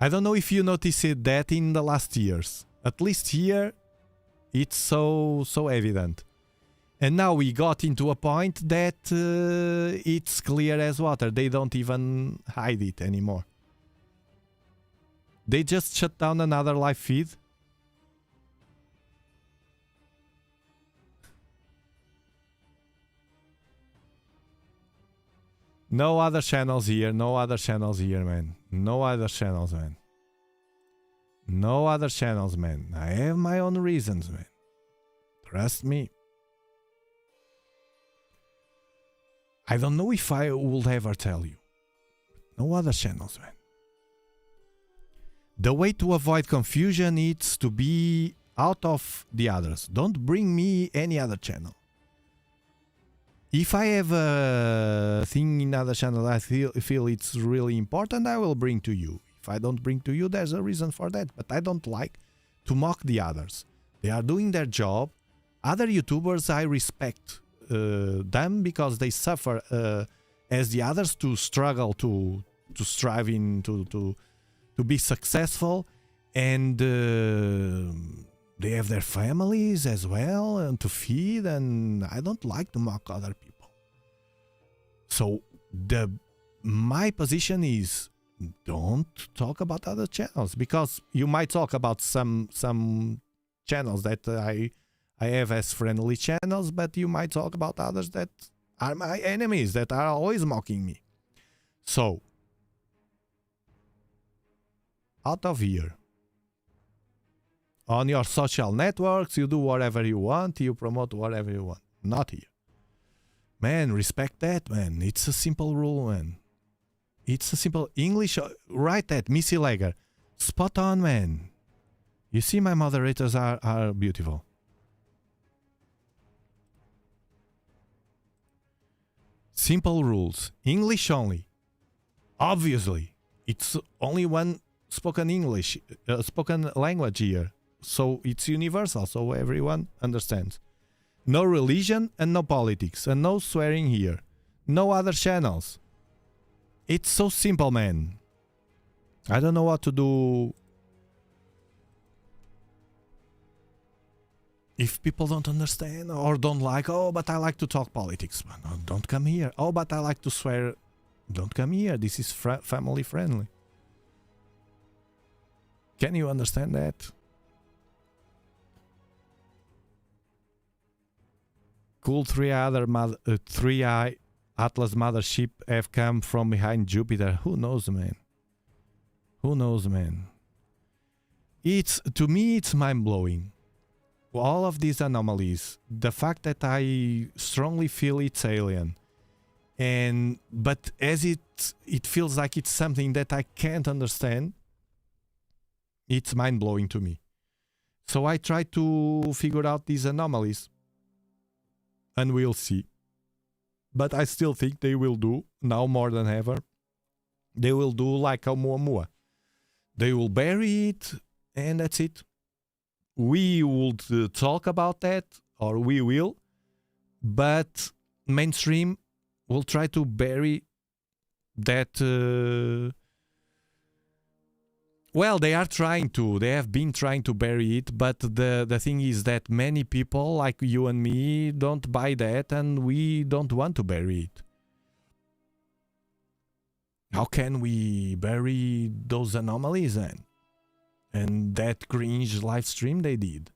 I don't know if you noticed that in the last years. At least here, it's so evident. And now we got into a point that it's clear as water. They don't even hide it anymore. They just shut down another live feed. No other channels here. No other channels here, man. No other channels, man. No other channels, man. I have my own reasons, man. Trust me. I don't know if I will ever tell you. No other channels, man. The way to avoid confusion is to be out of the others. Don't bring me any other channel. If I have a thing in other channel I feel it's really important, I will bring to you. If I don't bring to you, there's a reason for that. But I don't like to mock the others. They are doing their job. Other YouTubers, I respect them because they suffer as the others to struggle to strive in to be successful, and they have their families as well and to feed, and I don't like to mock other people. So my position is don't talk about other channels, because you might talk about some channels that I have as friendly channels, but you might talk about others that are my enemies, that are always mocking me. So out of here. On your social networks, you do whatever you want, you promote whatever you want. Not here. Man, respect that, man. It's a simple rule, man. It's a simple English. Write that, Missy Lager. Spot on, man. You see, my moderators are beautiful. Simple rules. English only. Obviously. It's only one spoken English, spoken language here. So it's universal, so everyone understands. No religion and no politics, and no swearing here. No other channels. It's so simple, man. I don't know what to do if people don't understand or don't like. Oh, but I like to talk politics. No, don't come here. Oh, but I like to swear. Don't come here. This is family friendly. Can you understand that? Cool, three eye Atlas mothership have come from behind Jupiter. Who knows, man? Who knows, man? To me, it's mind-blowing. All of these anomalies, the fact that I strongly feel it's alien, but as it feels like it's something that I can't understand. It's mind-blowing to me. So I try to figure out these anomalies. And we'll see. But I still think they will do, now more than ever, they will do like Oumuamua. They will bury it, and that's it. We would talk about that, or we will, but mainstream will try to bury that... Well, they are trying to. They have been trying to bury it, but the thing is that many people like you and me don't buy that, and we don't want to bury it. How can we bury those anomalies then? And that cringe live stream they did.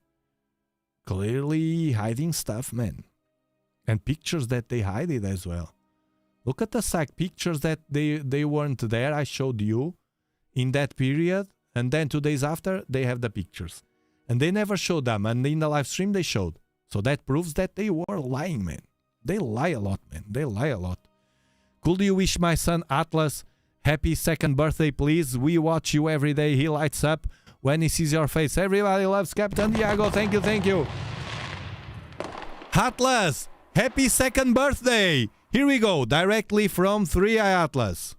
Clearly hiding stuff, man. And pictures that they hide it as well. Look at the psych pictures that they weren't there. I showed you. In that period, and then 2 days after, they have the pictures. And they never showed them, and in the live stream they showed. So that proves that they were lying, man. They lie a lot, man. They lie a lot. Could you wish my son Atlas happy 2nd birthday, please? We watch you every day. He lights up when he sees your face. Everybody loves Captain Diego. Thank you, thank you. Atlas, happy 2nd birthday. Here we go, directly from 3i Atlas.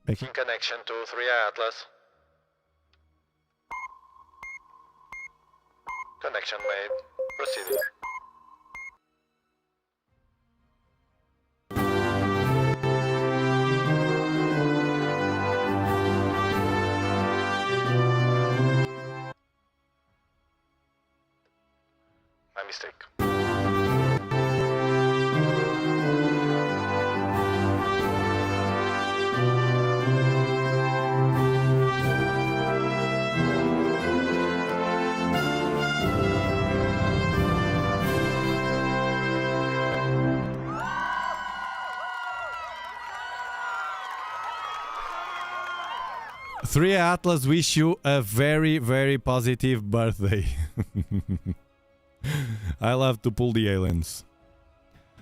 Making connection to 3i Atlas. Connection made. Proceeding. My mistake. 3 Atlas wish you a very, very positive birthday. I love to pull the aliens.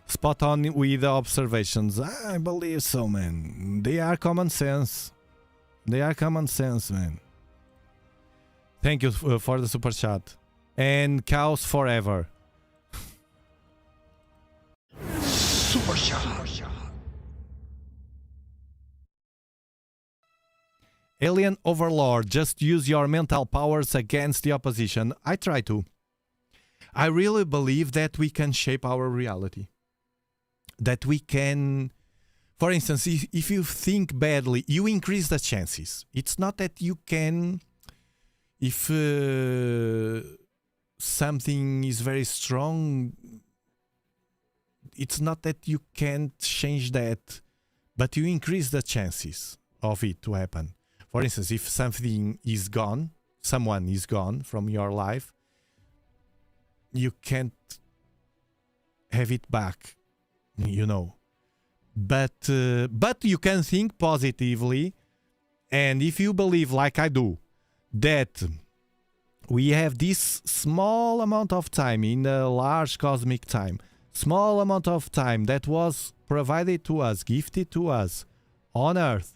Spot on with the observations. I believe so, man. They are common sense. They are common sense, man. Thank you for the super chat. And cows forever. Super shot. Alien Overlord, just use your mental powers against the opposition. I try to. I really believe that we can shape our reality. That we can... For instance, if you think badly, you increase the chances. It's not that you can... If something is very strong, it's not that you can't change that, but you increase the chances of it to happen. For instance, if something is gone, someone is gone from your life, you can't have it back, you know. But you can think positively, and if you believe, like I do, that we have this small amount of time in a large cosmic time, small amount of time that was provided to us, gifted to us on Earth,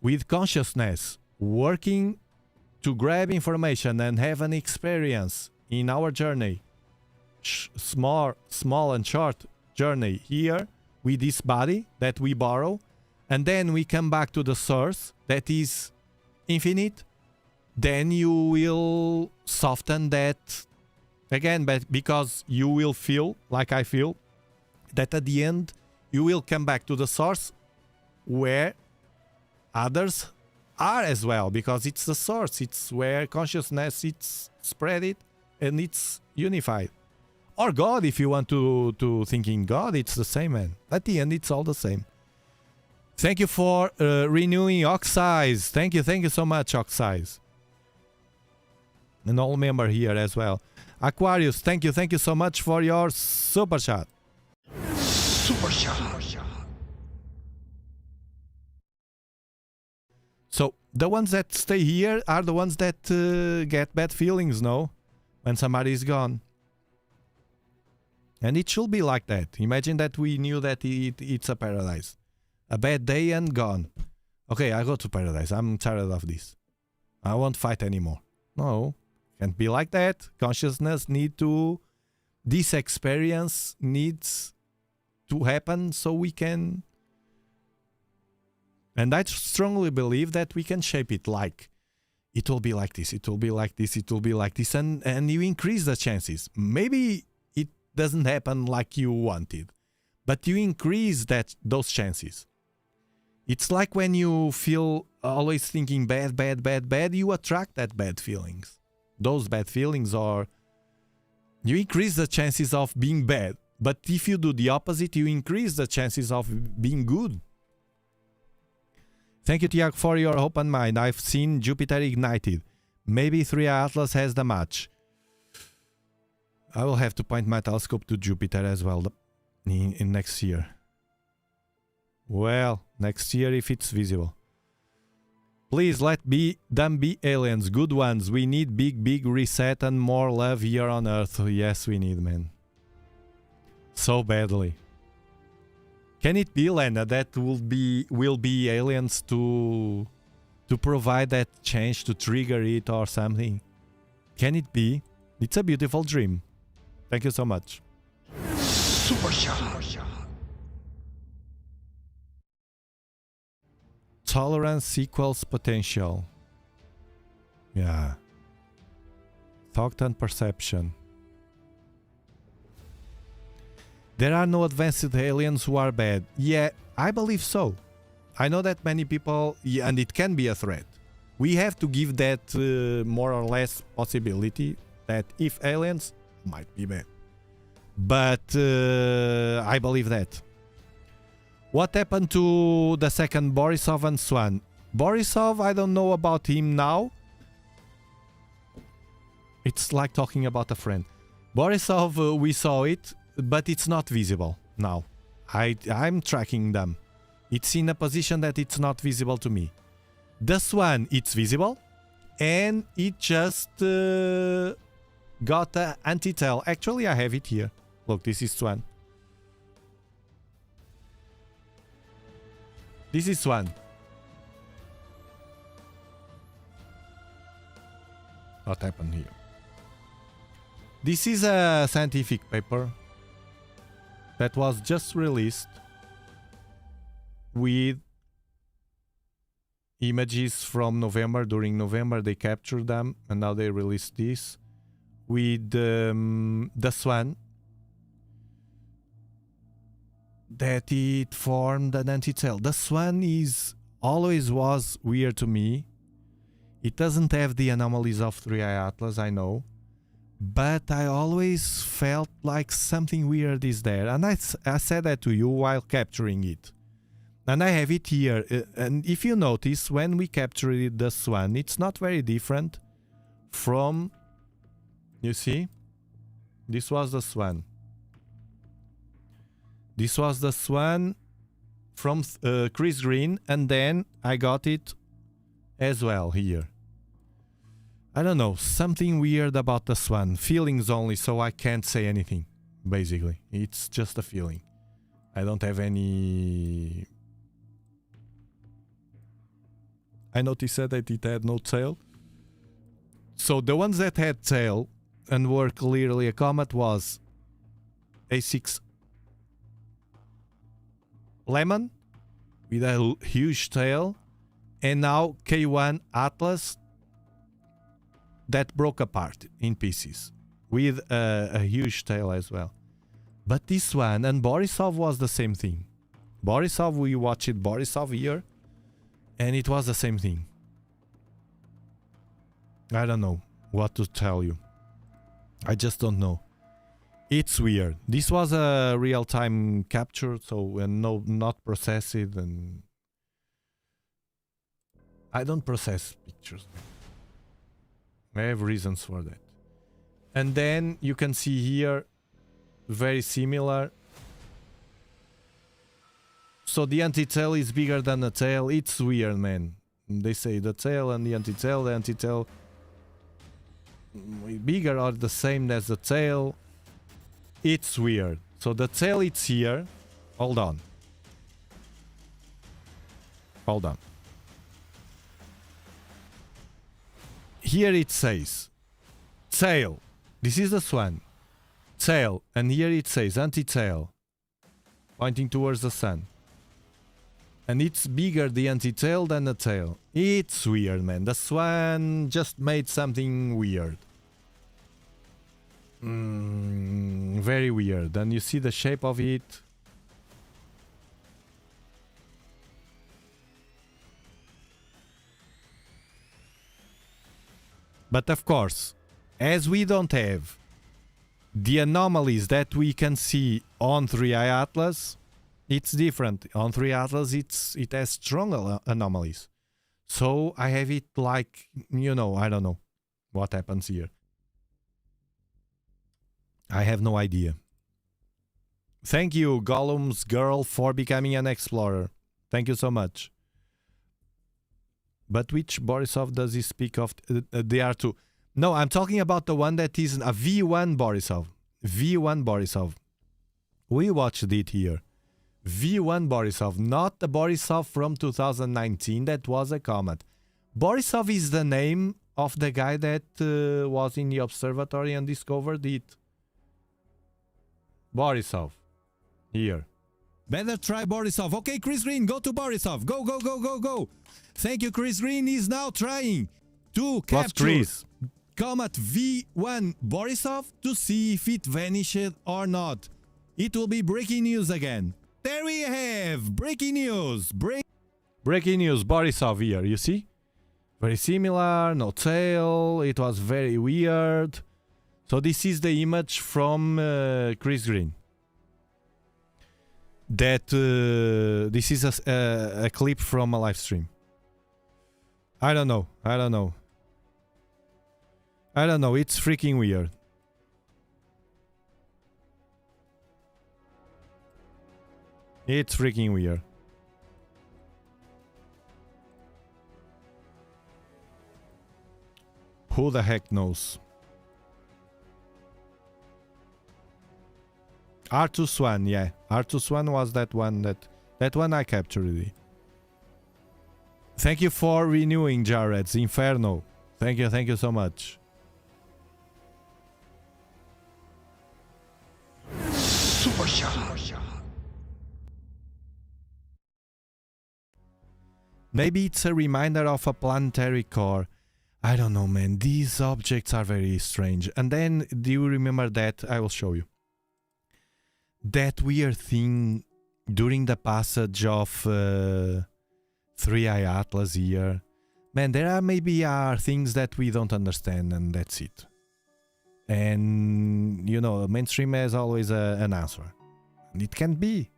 with consciousness, working to grab information and have an experience in our journey, small and short journey here with this body that we borrow, and then we come back to the source that is infinite, then you will soften that again, but because you will feel, like I feel, that at the end you will come back to the source where others are as well, because it's the source, it's where consciousness, it's spread it and it's unified. Or God, if you want to think in God, it's the same, man. At the end, it's all the same. Thank you for renewing Oxize. Thank you so much, Oxize. An old member here as well. Aquarius, thank you so much for your super chat. Super shot. So, the ones that stay here are the ones that get bad feelings, no? When somebody is gone. And it should be like that. Imagine that we knew that it's a paradise. A bad day and gone. Okay, I go to paradise. I'm tired of this. I won't fight anymore. No, can't be like that. Consciousness need to... This experience needs to happen so we can... And I strongly believe that we can shape it like, it will be like this, it will be like this, it will be like this, and you increase the chances. Maybe it doesn't happen like you wanted, but you increase those chances. It's like when you feel always thinking bad, you attract that bad feelings. Those bad feelings are... You increase the chances of being bad, but if you do the opposite, you increase the chances of being good. Thank you, Tiago, for your open mind. I've seen Jupiter ignited. Maybe 3 Atlas has the match. I will have to point my telescope to Jupiter as well in next year. Well, next year if it's visible. Please let them be aliens, good ones. We need big reset and more love here on Earth. Yes, we need, man. So badly. Can it be, Lena, that will be aliens to provide that change, to trigger it or something? Can it be? It's a beautiful dream. Thank you so much. Super shot. Tolerance equals potential. Yeah. Thought and perception. There are no advanced aliens who are bad. Yeah, I believe so. I know that many people, yeah, and it can be a threat. We have to give that more or less possibility that if aliens might be bad. But I believe that. What happened to the second Borisov and Swan? Borisov, I don't know about him now. It's like talking about a friend. Borisov, we saw it, but it's not visible now. I'm tracking them. It's in a position that it's not visible to me. The swan, it's visible, and it just got an anti-tail. Actually, I have it here. Look, this is swan. This is swan. What happened here? This is a scientific paper that was just released with images from November. During November, they captured them, and now they released this with the swan that it formed an anti-tail. The swan always was weird to me. It doesn't have the anomalies of 3i Atlas, I know, but I always felt like something weird is there, and I said that to you while capturing it. And I have it here, and if you notice, when we captured the swan, it's not very different from, you see, this was the swan. This was the swan from Chris Green, and then I got it as well here. I don't know, something weird about the swan. Feelings only, so I can't say anything, basically. It's just a feeling. I don't have any... I noticed that it had no tail. So the ones that had tail and were clearly a comet was A6 Lemon with a huge tail, and now K1 Atlas that broke apart in pieces with a huge tail as well. But this one and Borisov was the same thing. Borisov, we watched Borisov here, and it was the same thing. I don't know what to tell you. I just don't know. It's weird. This was a real-time capture, so and no, not processed, and I don't process pictures. I have reasons for that. And then you can see here, very similar. So the anti-tail is bigger than the tail. It's weird, man. They say the tail and the anti-tail bigger or the same as the tail. It's weird. So the tail, it's here. Hold on. Hold on. Here it says tail. This is the swan. Tail. And here it says anti-tail. Pointing towards the sun. And it's bigger, the anti-tail, than the tail. It's weird, man. The swan just made something weird. Very weird. And you see the shape of it. But of course, as we don't have the anomalies that we can see on 3i Atlas, it's different. On 3 Atlas, it has strong anomalies. So I have it like, you know, I don't know what happens here. I have no idea. Thank you, Gollum's girl, for becoming an explorer. Thank you so much. But which Borisov does he speak of? There are two. No, I'm talking about the one that is a V1 Borisov. V1 Borisov. We watched it here. V1 Borisov, not the Borisov from 2019 that was a comet. Borisov is the name of the guy that was in the observatory and discovered it. Borisov. Here. Better try Borisov. Okay, Chris Green, go to Borisov. Go, go, go, go, go. Thank you, Chris Green is now trying to capture Comet V1 Borisov to see if it vanished or not. It will be breaking news again. There we have breaking news. Breaking news, Borisov here, you see? Very similar, no tail, it was very weird. So this is the image from Chris Green. That this is a clip from a live stream. I don't know. It's freaking weird. It's freaking weird. Who the heck knows? Artus one, yeah. Artus one was that one that one I captured already. Thank you for renewing, Jared's Inferno. Thank you so much. Super shot. Maybe it's a reminder of a planetary core. I don't know, man. These objects are very strange. And then, do you remember that? I will show you. That weird thing during the passage of 3i Atlas here. Man, there are maybe things that we don't understand, and that's it. And, you know, mainstream has always an answer. And it can't be.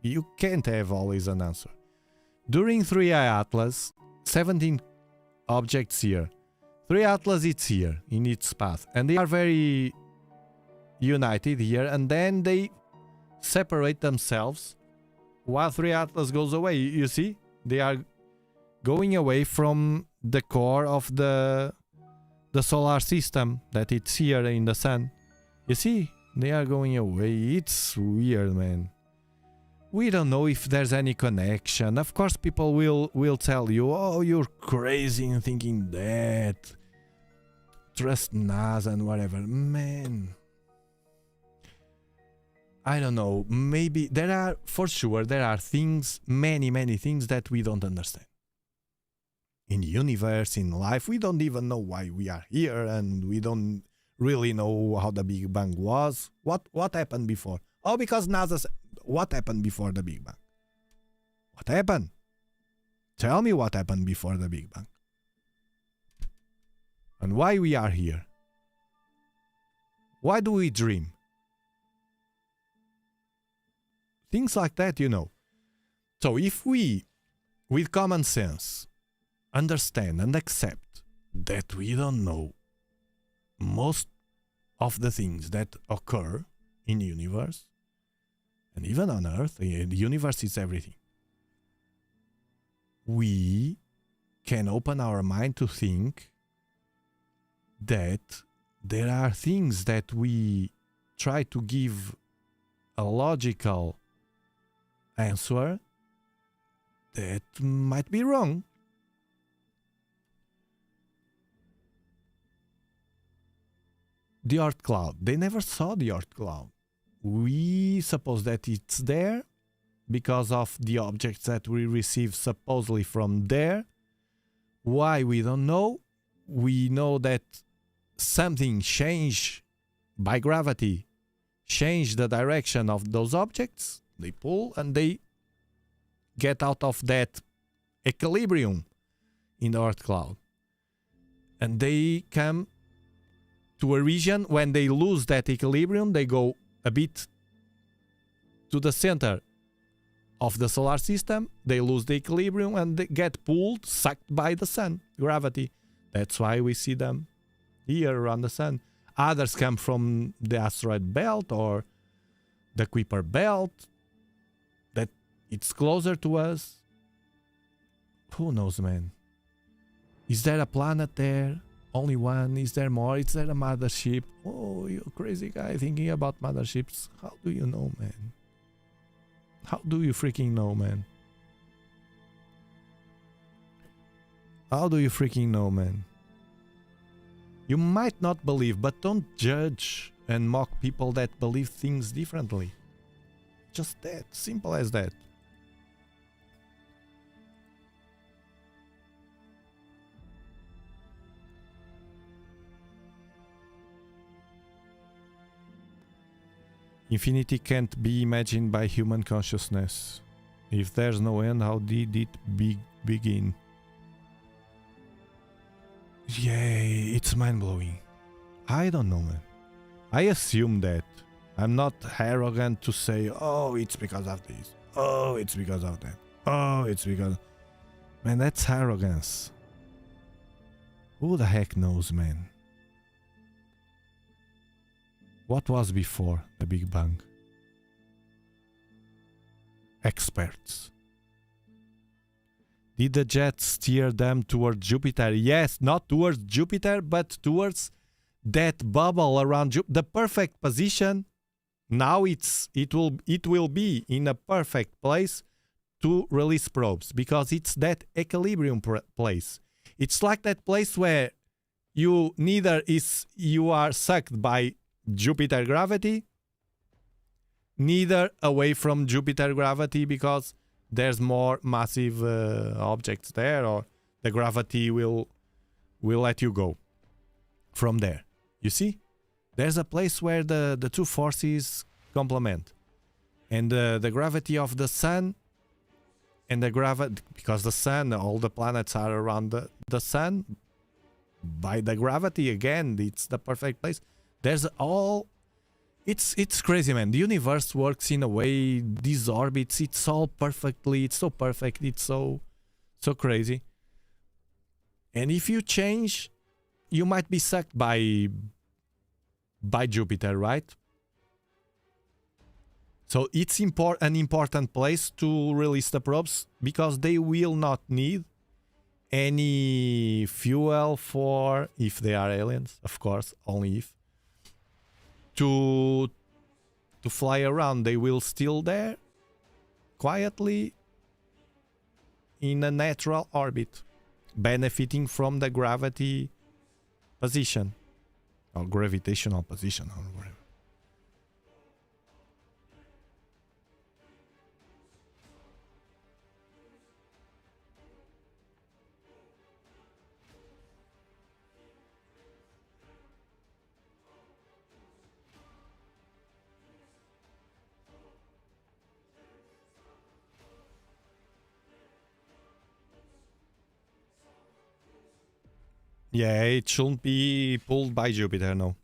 You can't have always an answer. During 3i Atlas, 17 objects here. 3 Atlas, it's here, in its path. And they are very united here, and then they separate themselves while 3 Atlas goes away. You see? They are going away from the core of the solar system that it's here in the sun. You see? They are going away. It's weird, man. We don't know if there's any connection. Of course, people will tell you, oh, you're crazy in thinking that. Trust NASA and whatever. Man. I don't know. Maybe there are, for sure, there are things, many things that we don't understand. In the universe, in life, we don't even know why we are here, and we don't really know how the Big Bang was. What happened before? Oh, because NASA said, what happened before the Big Bang? What happened? Tell me what happened before the Big Bang. And why we are here. Why do we dream? Things like that, you know. So if we, with common sense, understand and accept that we don't know most of the things that occur in the universe, and even on Earth, the universe is everything. We can open our mind to think that there are things that we try to give a logical answer that might be wrong. The Oort cloud. They never saw the Oort cloud. We suppose that it's there because of the objects that we receive supposedly from there. Why, we don't know. We know that something changed by gravity, changed the direction of those objects. They pull and they get out of that equilibrium in the Oort cloud. And they come to a region. When they lose that equilibrium, they go a bit to the center of the solar system. They lose the equilibrium and they get pulled, sucked by the sun, gravity. That's why we see them here around the sun. Others come from the asteroid belt or the Kuiper belt, that it's closer to us. Who knows, man? Is there a planet there? Only one? Is there more? Is there a mothership? Oh, you crazy guy thinking about motherships. How do you know, man? How do you freaking know, man? How do you freaking know, man? You might not believe, but don't judge and mock people that believe things differently. Just that. Simple as that. Infinity can't be imagined by human consciousness. If there's no end, how did it begin? Yay, it's mind-blowing. I don't know, man. I assume that. I'm not arrogant to say, oh, it's because of this. Oh, it's because of that. Oh, it's because... Man, that's arrogance. Who the heck knows, man? What was before the Big Bang? Experts. Did the jet steer them towards Jupiter? Yes, not towards Jupiter, but towards that bubble around the perfect position. Now it will be in a perfect place to release probes, because it's that equilibrium place. It's like that place where you are sucked by Jupiter gravity, neither away from Jupiter gravity because there's more massive objects there, or the gravity will let you go from there. You see? There's a place where the two forces complement. And the gravity of the sun and the gravity, because the sun, all the planets are around the sun, by the gravity again, it's the perfect place. There's all, it's crazy, man. The universe works in a way, these orbits, it's all perfectly, it's so perfect, it's so crazy. And if you change, you might be sucked by Jupiter, right? So it's an important place to release the probes, because they will not need any fuel for, if they are aliens, of course, only if, to fly around. They will still there quietly in a natural orbit, benefiting from the gravity position or gravitational position or whatever. Yeah, it shouldn't be pulled by Jupiter, no.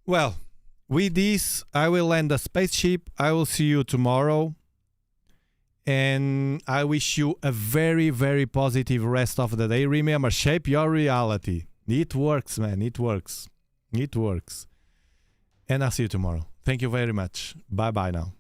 Well, with this, I will land the spaceship. I will see you tomorrow. And I wish you a very, very positive rest of the day. Remember, shape your reality. It works, man. It works. It works. And I'll see you tomorrow. Thank you very much. Bye-bye now.